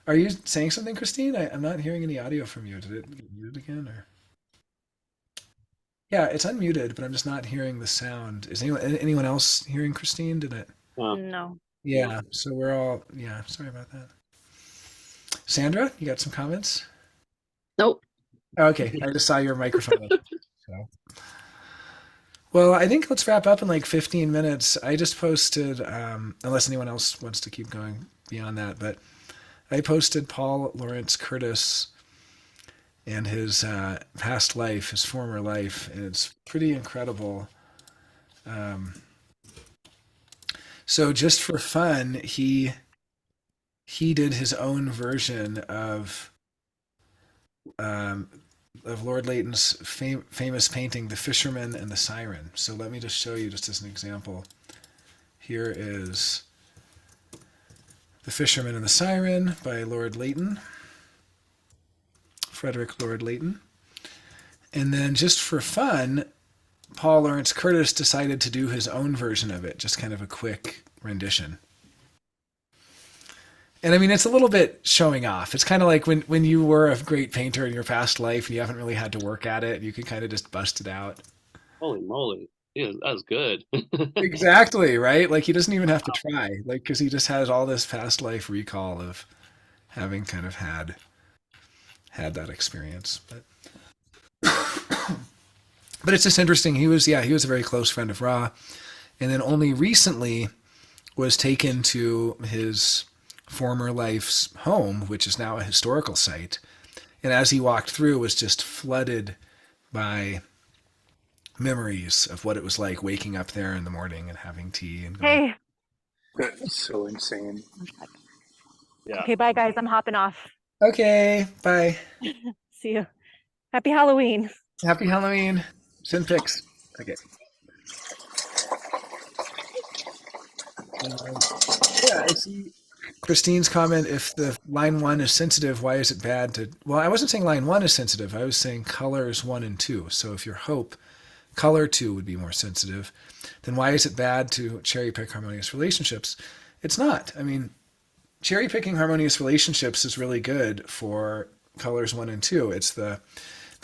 Are you saying something, Christine? I'm not hearing any audio from you. Did it get muted again, or? Yeah, it's unmuted, but I'm just not hearing the sound. Is anyone else hearing Christine? Did it? No. Yeah, so we're all, sorry about that. Sandra, you got some comments? Nope. Okay, I just saw your microphone open. So. Well, I think let's wrap up in like 15 minutes. I just posted, unless anyone else wants to keep going beyond that, but I posted Paul Lawrence Curtis and his past life, his former life, and it's pretty incredible. So just for fun, he did his own version of Lord Leighton's famous painting, The Fisherman and the Siren. So let me just show you, just as an example. Here is The Fisherman and the Siren by Lord Leighton, Frederick Lord Leighton. And then just for fun, Paul Lawrence Curtis decided to do his own version of it, just kind of a quick rendition. And I mean, it's a little bit showing off. It's kind of like when you were a great painter in your past life and you haven't really had to work at it, you can kind of just bust it out. Holy moly. Yeah, that was good. Exactly, right? Like he doesn't even have to try, like, because he just has all this past life recall of having kind of had that experience. But it's just interesting. He was a very close friend of Ra, and then only recently was taken to his former life's home, which is now a historical site. And as he walked through, was just flooded by memories of what it was like waking up there in the morning and having tea and going. Hey, That's so insane. Yeah. okay, bye guys. I'm hopping off. Okay, bye. See you. Happy Halloween. Happy Halloween. Send pics. Okay. Yeah, I see Christine's comment, if the line 1 is sensitive, why is it bad to... Well, I wasn't saying line 1 is sensitive. I was saying colors 1 and 2. So if your hope, color 2 would be more sensitive, then why is it bad to cherry pick harmonious relationships? It's not. I mean, cherry picking harmonious relationships is really good for colors 1 and 2. It's the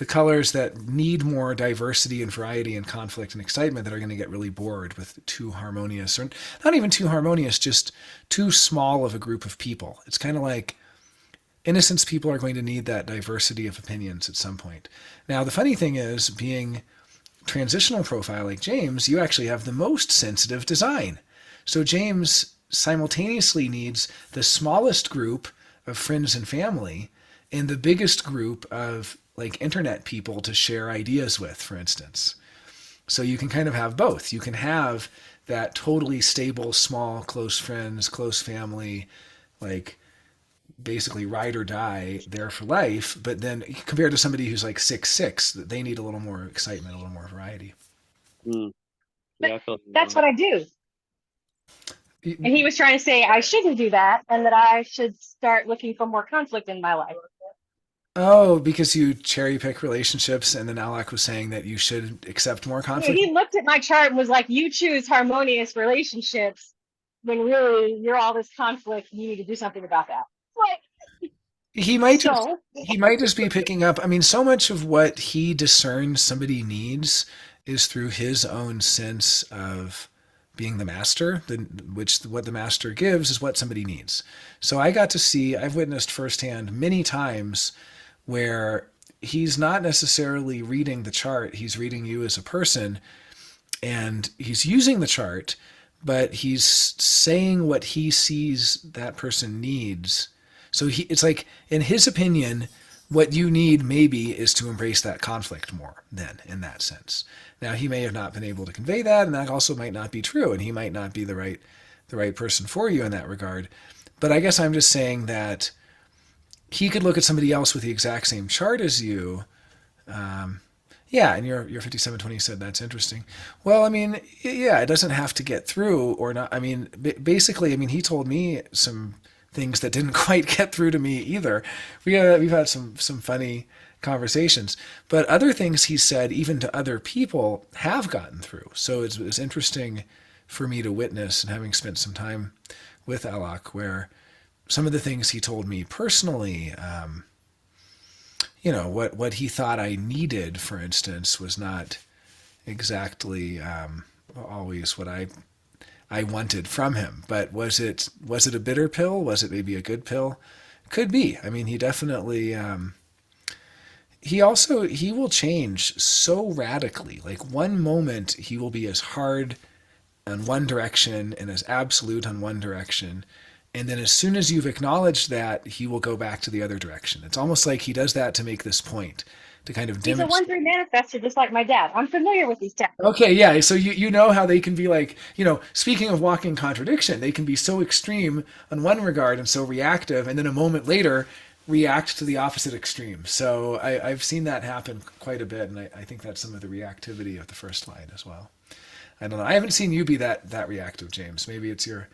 colors that need more diversity and variety and conflict and excitement that are going to get really bored with too harmonious, or not even too harmonious, just too small of a group of people. It's kind of like Innocence people are going to need that diversity of opinions at some point. Now, the funny thing is, being transitional profile like James, you actually have the most sensitive design. So James simultaneously needs the smallest group of friends and family and the biggest group of like internet people to share ideas with, for instance. So you can kind of have both. You can have that totally stable, small, close friends, close family, like basically ride or die there for life. But then compared to somebody who's like 6'6", they need a little more excitement, a little more variety. Mm. Yeah, I feel That's what I do. And he was trying to say I shouldn't do that and that I should start looking for more conflict in my life. Oh, because you cherry pick relationships, and then Alak was saying that you should accept more conflict. He looked at my chart and was like, you choose harmonious relationships when really you're all this conflict. You need to do something about that. Like, he might just be picking up. I mean, so much of what he discerns somebody needs is through his own sense of being the master, what the master gives is what somebody needs. So I've witnessed firsthand many times where he's not necessarily reading the chart, he's reading you as a person, and he's using the chart, but he's saying what he sees that person needs. So it's like, in his opinion, what you need maybe is to embrace that conflict more then, in that sense. Now, he may have not been able to convey that, and that also might not be true, and he might not be the right person for you in that regard. But I guess I'm just saying that he could look at somebody else with the exact same chart as you. Yeah, and your 5720 said that's interesting. Well, I mean, yeah, it doesn't have to get through or not. I mean, basically, I mean, he told me some things that didn't quite get through to me either. We've had some funny conversations, but other things he said, even to other people, have gotten through. So it's interesting for me to witness, and having spent some time with Alak, where some of the things he told me personally, what he thought I needed, for instance, was not exactly always what I wanted from him. But was it a bitter pill? Was it maybe a good pill? Could be. I mean, he definitely he will change so radically. Like one moment he will be as hard on one direction and as absolute on one direction. And then as soon as you've acknowledged that, he will go back to the other direction. It's almost like he does that to make this point, to kind of He's a demonstrate. 1-3 manifester, just like my dad. I'm familiar with these texts. Okay, yeah. So you know how they can be like, speaking of walking contradiction, they can be so extreme on one regard and so reactive, and then a moment later react to the opposite extreme. So I've seen that happen quite a bit, and I think that's some of the reactivity of the first line as well. I don't know. I haven't seen you be that reactive, James. Maybe it's your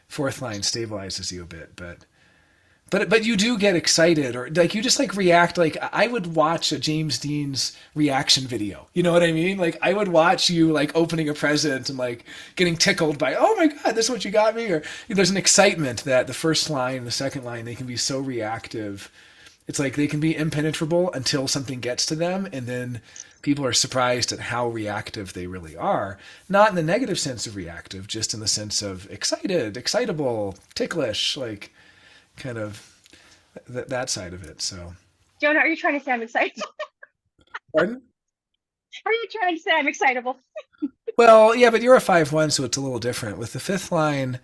fourth line stabilizes you a bit, but you do get excited, or like you just like react. Like I would watch a James Dean's reaction video. You know what I mean? Like I would watch you like opening a present and like getting tickled by, oh my God, this is what you got me. Or there's an excitement that the first line, the second line, they can be so reactive. It's like they can be impenetrable until something gets to them, and then people are surprised at how reactive they really are. Not in the negative sense of reactive, just in the sense of excited, excitable, ticklish, like kind of that side of it. So, Jonah, are you trying to say I'm excited? pardon? Are you trying to say I'm excitable? Well, yeah, but you're a 5-1, so it's a little different. With the fifth line,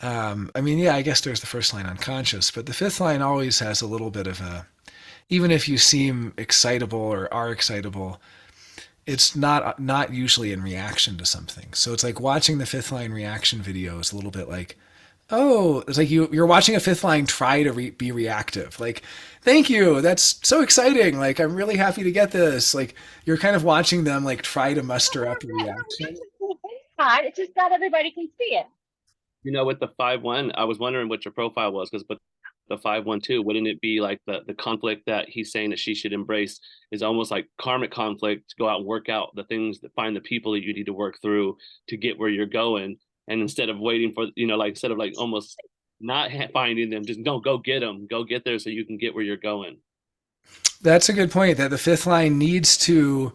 I mean, yeah, I guess there's the first line unconscious, but the fifth line always has a little bit of a, even if you seem excitable or are excitable, it's not usually in reaction to something. So it's like watching the fifth line reaction video is a little bit like, oh, it's like you're watching a fifth line try to be reactive. Like, thank you, that's so exciting. Like, I'm really happy to get this. Like, you're kind of watching them like try to muster up a reaction. It's just not everybody can see it. With the 5-1, I was wondering what your profile was, because but the 5-1-2, wouldn't it be like the conflict that he's saying that she should embrace is almost like karmic conflict, to go out and work out the things, that find the people that you need to work through to get where you're going. And instead of waiting for, like, instead of like almost not finding them, just go get them, go get there so you can get where you're going. That's a good point, that the fifth line needs to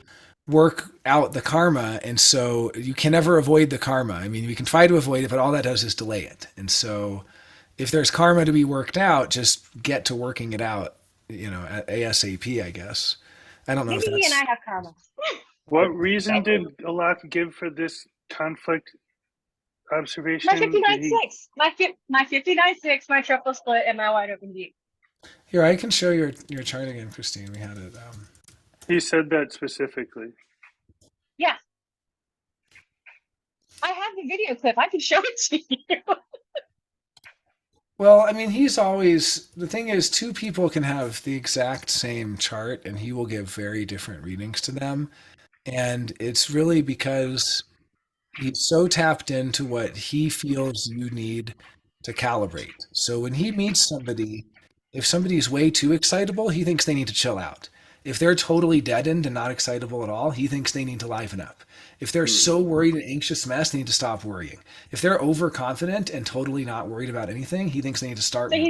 work out the karma. And so you can never avoid the karma. I mean, we can try to avoid it, but all that does is delay it. And so if there's karma to be worked out, just get to working it out, at ASAP, I guess. I don't know Maybe if he and I that's, have karma. What reason did Alak give for this conflict observation? My 59-6, my 59-6, my triple split, and my wide open deep. here, I can show your chart again, Christine. We had it. He said that specifically. Yeah. I have the video clip. I can show it to you. Well, I mean, the thing is, two people can have the exact same chart and he will give very different readings to them. And it's really because he's so tapped into what he feels you need to calibrate. So when he meets somebody, if somebody's way too excitable, he thinks they need to chill out. If they're totally deadened and not excitable at all, he thinks they need to liven up. If they're so worried and anxious mess, they need to stop worrying. If they're overconfident and totally not worried about anything, he thinks they need to start. So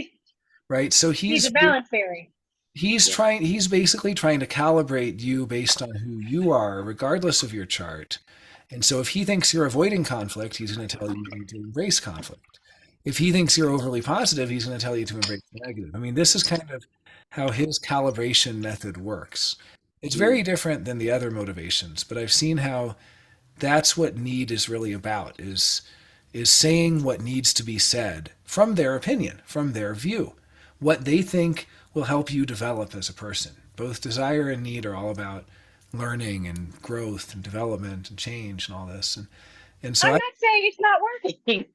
Right? So he's a balance fairy. he's basically trying to calibrate you based on who you are, regardless of your chart. And so if he thinks you're avoiding conflict, he's going to tell you to embrace conflict. If he thinks you're overly positive, he's going to tell you to embrace the negative. I mean, this is kind of how his calibration method works. It's very different than the other motivations, but I've seen how that's what need is really about, is saying what needs to be said from their opinion, from their view, what they think will help you develop as a person. Both desire and need are all about learning and growth and development and change and all this. And so I'm not saying it's not working.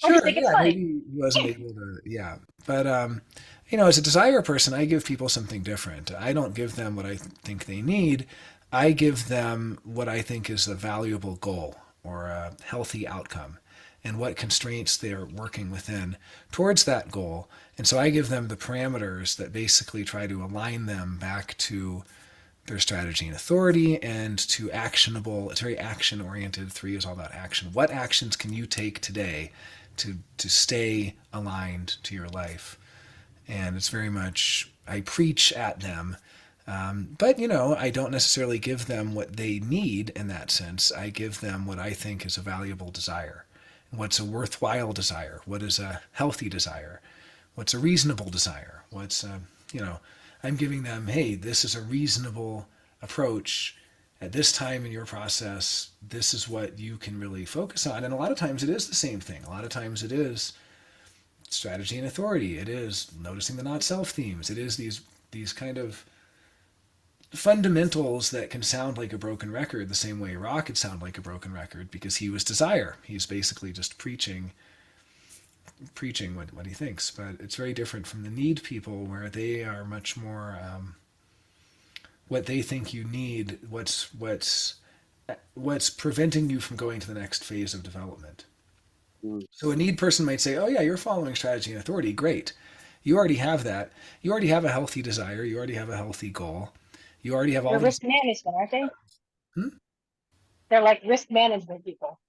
I just sure, think it's yeah, funny. maybe he wasn't able to, yeah. But as a desire person, I give people something different. I don't give them what I think they need. I give them what I think is a valuable goal or a healthy outcome and what constraints they're working within towards that goal. And so I give them the parameters that basically try to align them back to their strategy and authority and to actionable. It's very action oriented. 3 is all about action. What actions can you take today to stay aligned to your life? And it's very much, I preach at them. But, I don't necessarily give them what they need in that sense. I give them what I think is a valuable desire. What's a worthwhile desire? What is a healthy desire? What's a reasonable desire? I'm giving them, hey, this is a reasonable approach at this time in your process. This is what you can really focus on. And a lot of times it is the same thing. A lot of times it is strategy and authority. It is noticing the not self themes. It is these kind of fundamentals that can sound like a broken record the same way Ra could sound like a broken record, because he was desire. He's basically just preaching what he thinks. But it's very different from the need people, where they are much more what they think you need, what's preventing you from going to the next phase of development. So a need person might say, oh yeah, you're following strategy and authority, great. You already have that. You already have a healthy desire. You already have a healthy goal. You already have all They're these. risk management, aren't they? Hmm? They're like risk management people.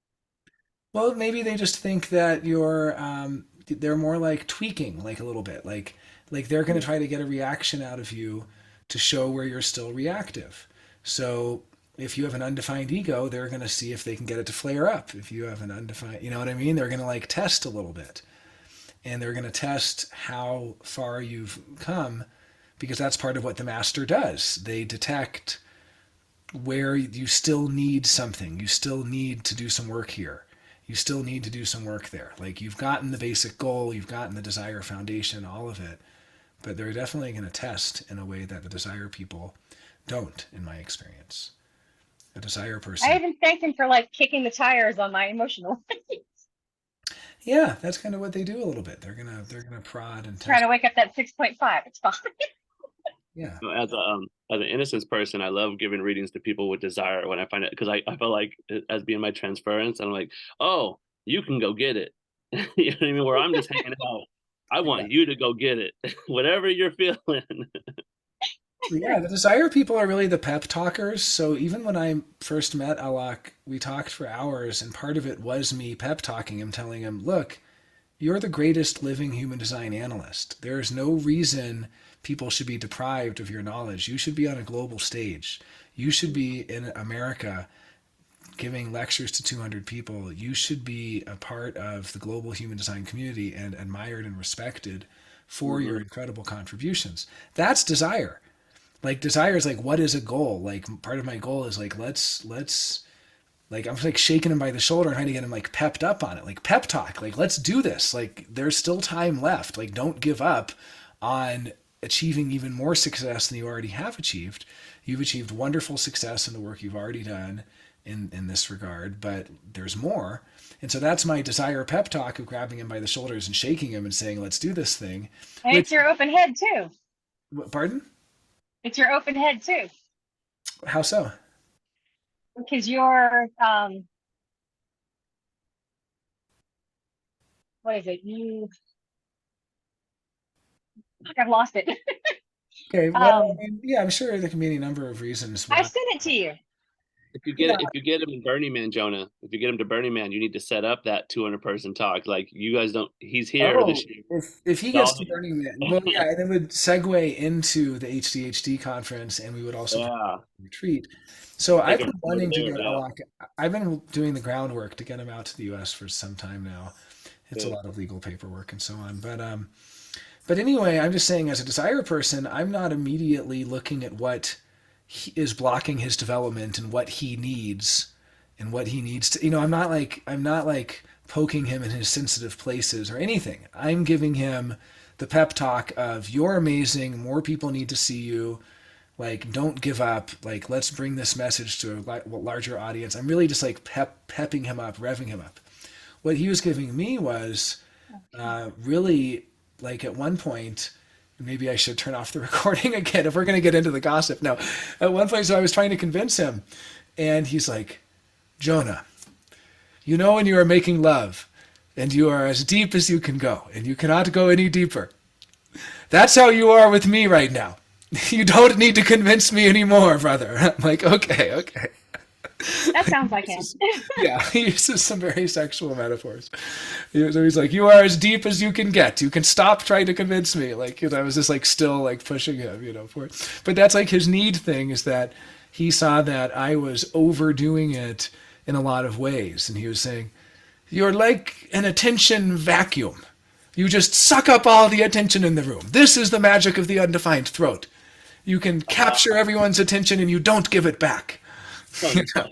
Well, maybe they just think that they're more like tweaking, like a little bit, like they're going to try to get a reaction out of you to show where you're still reactive. So if you have an undefined ego, they're going to see if they can get it to flare up. If you have an undefined, you know what I mean? They're going to like test a little bit, and they're going to test how far you've come, because that's part of what the master does. They detect where you still need something. You still need to do some work here. You still need to do some work there. Like, you've gotten the basic goal, you've gotten the desire foundation, all of it, but they're definitely going to test in a way that the desire people don't, in my experience. A desire person. I even thanked him for like kicking the tires on my emotional. Yeah, that's kind of what they do a little bit. They're gonna prod and Try test. to wake up that 6.5. It's fine. Yeah. As an innocence person, I love giving readings to people with desire when I find it, because I feel like as being my transference, and I'm like, oh, you can go get it. You know what I mean? Where I'm just hanging out. I want you to go get it. Whatever you're feeling. Yeah, the desire people are really the pep talkers. So even when I first met Alok, we talked for hours, and part of it was me pep talking him, telling him, look, you're the greatest living human design analyst. There is no reason people should be deprived of your knowledge. You should be on a global stage. You should be in America giving lectures to 200 people. You should be a part of the global human design community and admired and respected for your incredible contributions. That's desire. Like, desire is like, what is a goal? Like, part of my goal is like, let's like, I'm like shaking him by the shoulder and trying to get him like pepped up on it, like pep talk, like, let's do this. Like, there's still time left. Like, don't give up on achieving even more success than you already have achieved. You've achieved wonderful success in the work you've already done in this regard, but there's more. And so that's my desire pep talk of grabbing him by the shoulders and shaking him and saying, let's do this thing. And it's your open head too. Pardon? It's your open head too. How so? Because you're what is it? I've lost it. Okay, well, I mean, yeah, I'm sure there can be any number of reasons why. I sent it to you. If you get him in Burning Man, Jonah, if you get him to Burning Man, you need to set up that 200-person talk. Like, you guys don't. He's here this year. If he gets to Burning Man, well, yeah, and it would segue into the HDHD conference, and we would also do a retreat. So I've been wanting to get Alok. I've been doing the groundwork to get him out to the U.S. for some time now. It's a lot of legal paperwork and so on, but anyway, I'm just saying, as a desire person, I'm not immediately looking at what is blocking his development and what he needs to, I'm not like poking him in his sensitive places or anything. I'm giving him the pep talk of, you're amazing, more people need to see you, like, don't give up, like, let's bring this message to a larger audience. I'm really just like pepping him up, revving him up. What he was giving me was really, like, at one point, maybe I should turn off the recording again if we're going to get into the gossip. No, at one point, so I was trying to convince him, and he's like, Jonah, you know, when you are making love and you are as deep as you can go and you cannot go any deeper, that's how you are with me right now. You don't need to convince me anymore, brother. I'm like, okay. That sounds like him. Yeah, he uses some very sexual metaphors. So he's like, you are as deep as you can get. You can stop trying to convince me. Like, I was just like still like pushing him, for it. But that's like his need thing, is that he saw that I was overdoing it in a lot of ways. And he was saying, you're like an attention vacuum. You just suck up all the attention in the room. This is the magic of the undefined throat. You can capture everyone's attention and you don't give it back. You know?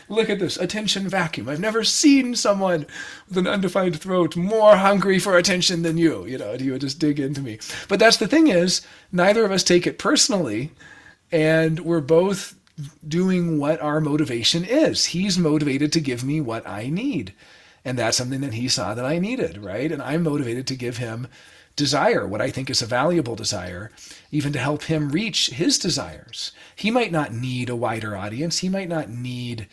Look at this attention vacuum. I've never seen someone with an undefined throat more hungry for attention than you. You know, you would just dig into me. But that's the thing is, neither of us take it personally, and we're both doing what our motivation is. He's motivated to give me what I need. And that's something that he saw that I needed, right? And I'm motivated to give him desire, what I think is a valuable desire, even to help him reach his desires. He might not need a wider audience. He might not need,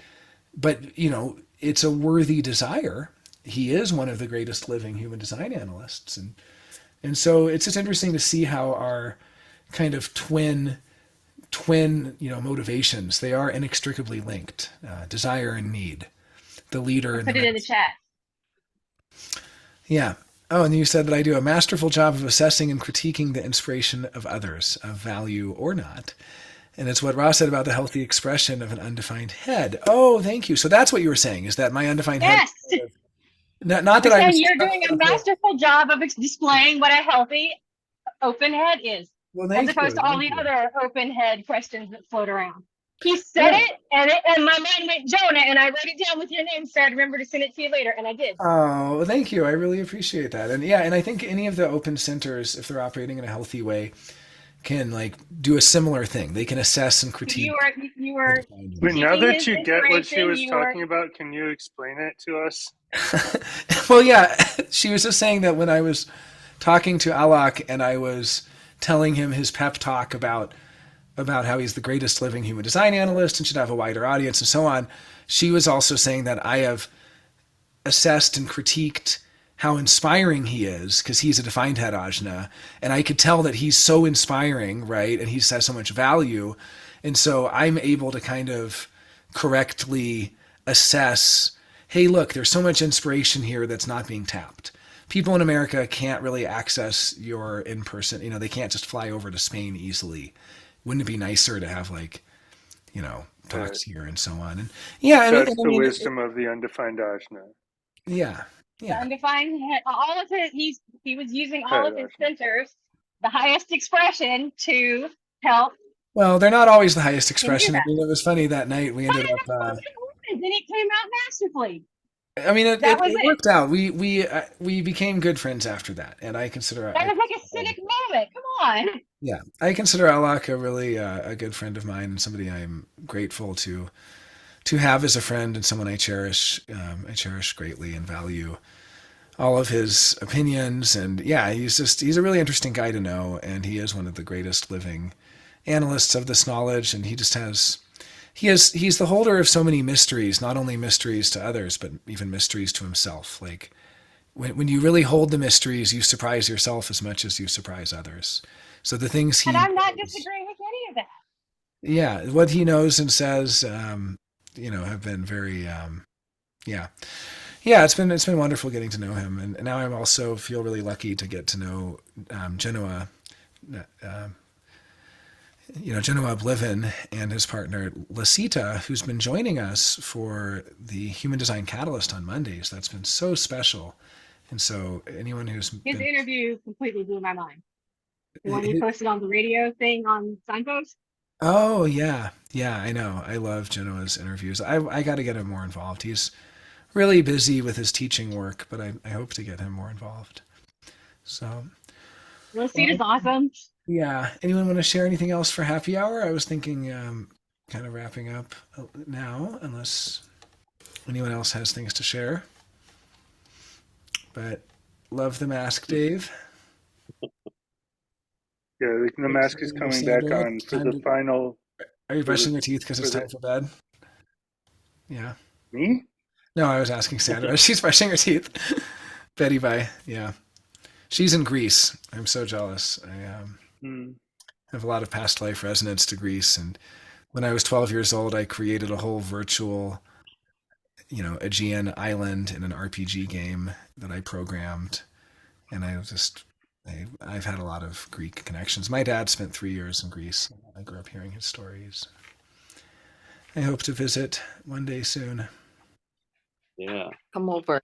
but you know, it's a worthy desire. He is one of the greatest living human design analysts. And so it's just interesting to see how our kind of twin, you know, motivations, they are inextricably linked, desire and need. The leader. Put it in the chat. Yeah. Oh, and you said that I do a masterful job of assessing and critiquing the inspiration of others, of value or not. And it's what Ross said about the healthy expression of an undefined head. Oh, thank you. So that's what you were saying, is that my undefined Yes. head. Not that I'm. You're doing a masterful job of displaying what a healthy open head is, Well, as opposed to all the other open head questions that float around. He said it, and my mind went Jonah, and I wrote it down with your name, so I'd remember to send it to you later, and I did. Oh, thank you. I really appreciate that. And yeah, and I think any of the open centers, if they're operating in a healthy way, can like do a similar thing. They can assess and critique. You were. But now Taking that his you get what she inspiration, was you were- talking about, can you explain it to us? Well, yeah, she was just saying that when I was talking to Alok and I was telling him his pep talk about how he's the greatest living human design analyst and should have a wider audience and so on, she was also saying that I have assessed and critiqued how inspiring he is, because he's a defined head ajna, and I could tell that he's so inspiring, right? And he has so much value. And so I'm able to kind of correctly assess, hey, look, there's so much inspiration here that's not being tapped. People in America can't really access your in-person, you know, they can't just fly over to Spain easily. Wouldn't it be nicer to have, like, you know, talks here and so on? And yeah, That's the wisdom of the undefined ajna. Yeah. The undefined head, all of his, he was using all of his centers, the highest expression, to help. Well, they're not always the highest expression. I mean, it was funny that night we ended up. And then it came out masterfully. I mean, it worked out. We became good friends after that, and I consider that was like a cynic moment. Come on. Yeah, I consider Alok a really a good friend of mine and somebody I'm grateful to have as a friend and someone I cherish greatly and value all of his opinions. And yeah, he's a really interesting guy to know, and he is one of the greatest living analysts of this knowledge, and he's the holder of so many mysteries, not only mysteries to others, but even mysteries to himself. Like when you really hold the mysteries, you surprise yourself as much as you surprise others. So the things And I'm not disagreeing with any of that. Yeah, what he knows and says, you know, have been very, yeah. It's been wonderful getting to know him, and now I'm also feel really lucky to get to know Genoa. Genoa Oblivion and his partner Lasita, who's been joining us for the Human Design Catalyst on Mondays. That's been so special. And so anyone who's his interview completely blew my mind. The one you posted on the radio thing on Signpost. Oh yeah, I know. I love Genoa's interviews. I got to get him more involved. He's really busy with his teaching work, but I hope to get him more involved. So Lasita's awesome. Yeah. Anyone want to share anything else for happy hour? I was thinking kind of wrapping up now, unless anyone else has things to share. But love the mask, Dave. Yeah, the mask is coming back on for the final. Are you brushing your teeth because it's time for bed? Yeah. Me? No, I was asking Sandra. She's brushing her teeth. Betty Bye. Yeah. She's in Greece. I'm so jealous. I have a lot of past life resonance to Greece. And when I was 12 years old, I created a whole virtual, Aegean island in an RPG game that I programmed. And I've had a lot of Greek connections. My dad spent 3 years in Greece. I grew up hearing his stories. I hope to visit one day soon. Yeah. Come over.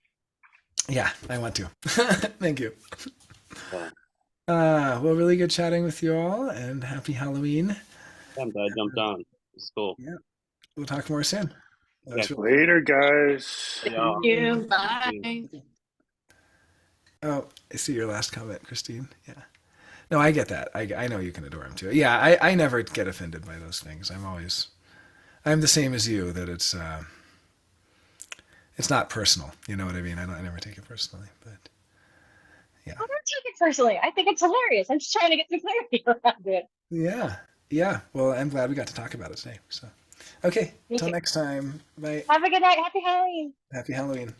Yeah, I want to. Thank you. Yeah. Well, really good chatting with you all, and happy Halloween. I'm glad I jumped on. This is cool. Yeah, we'll talk more soon. That was Yeah. really- Later, guys. Yeah. You, bye. Oh, I see your last comment, Christine. Yeah. No, I get that. I know you can adore him too. Yeah, I never get offended by those things. I'm the same as you, that it's not personal. You know what I mean? I never take it personally, but I don't take it personally. I think it's hilarious. I'm just trying to get some clarity around it. yeah. Yeah. Well, I'm glad we got to talk about it today. So, okay. Me Till too. next time. Bye. Have a good night. Happy Halloween. Happy Halloween.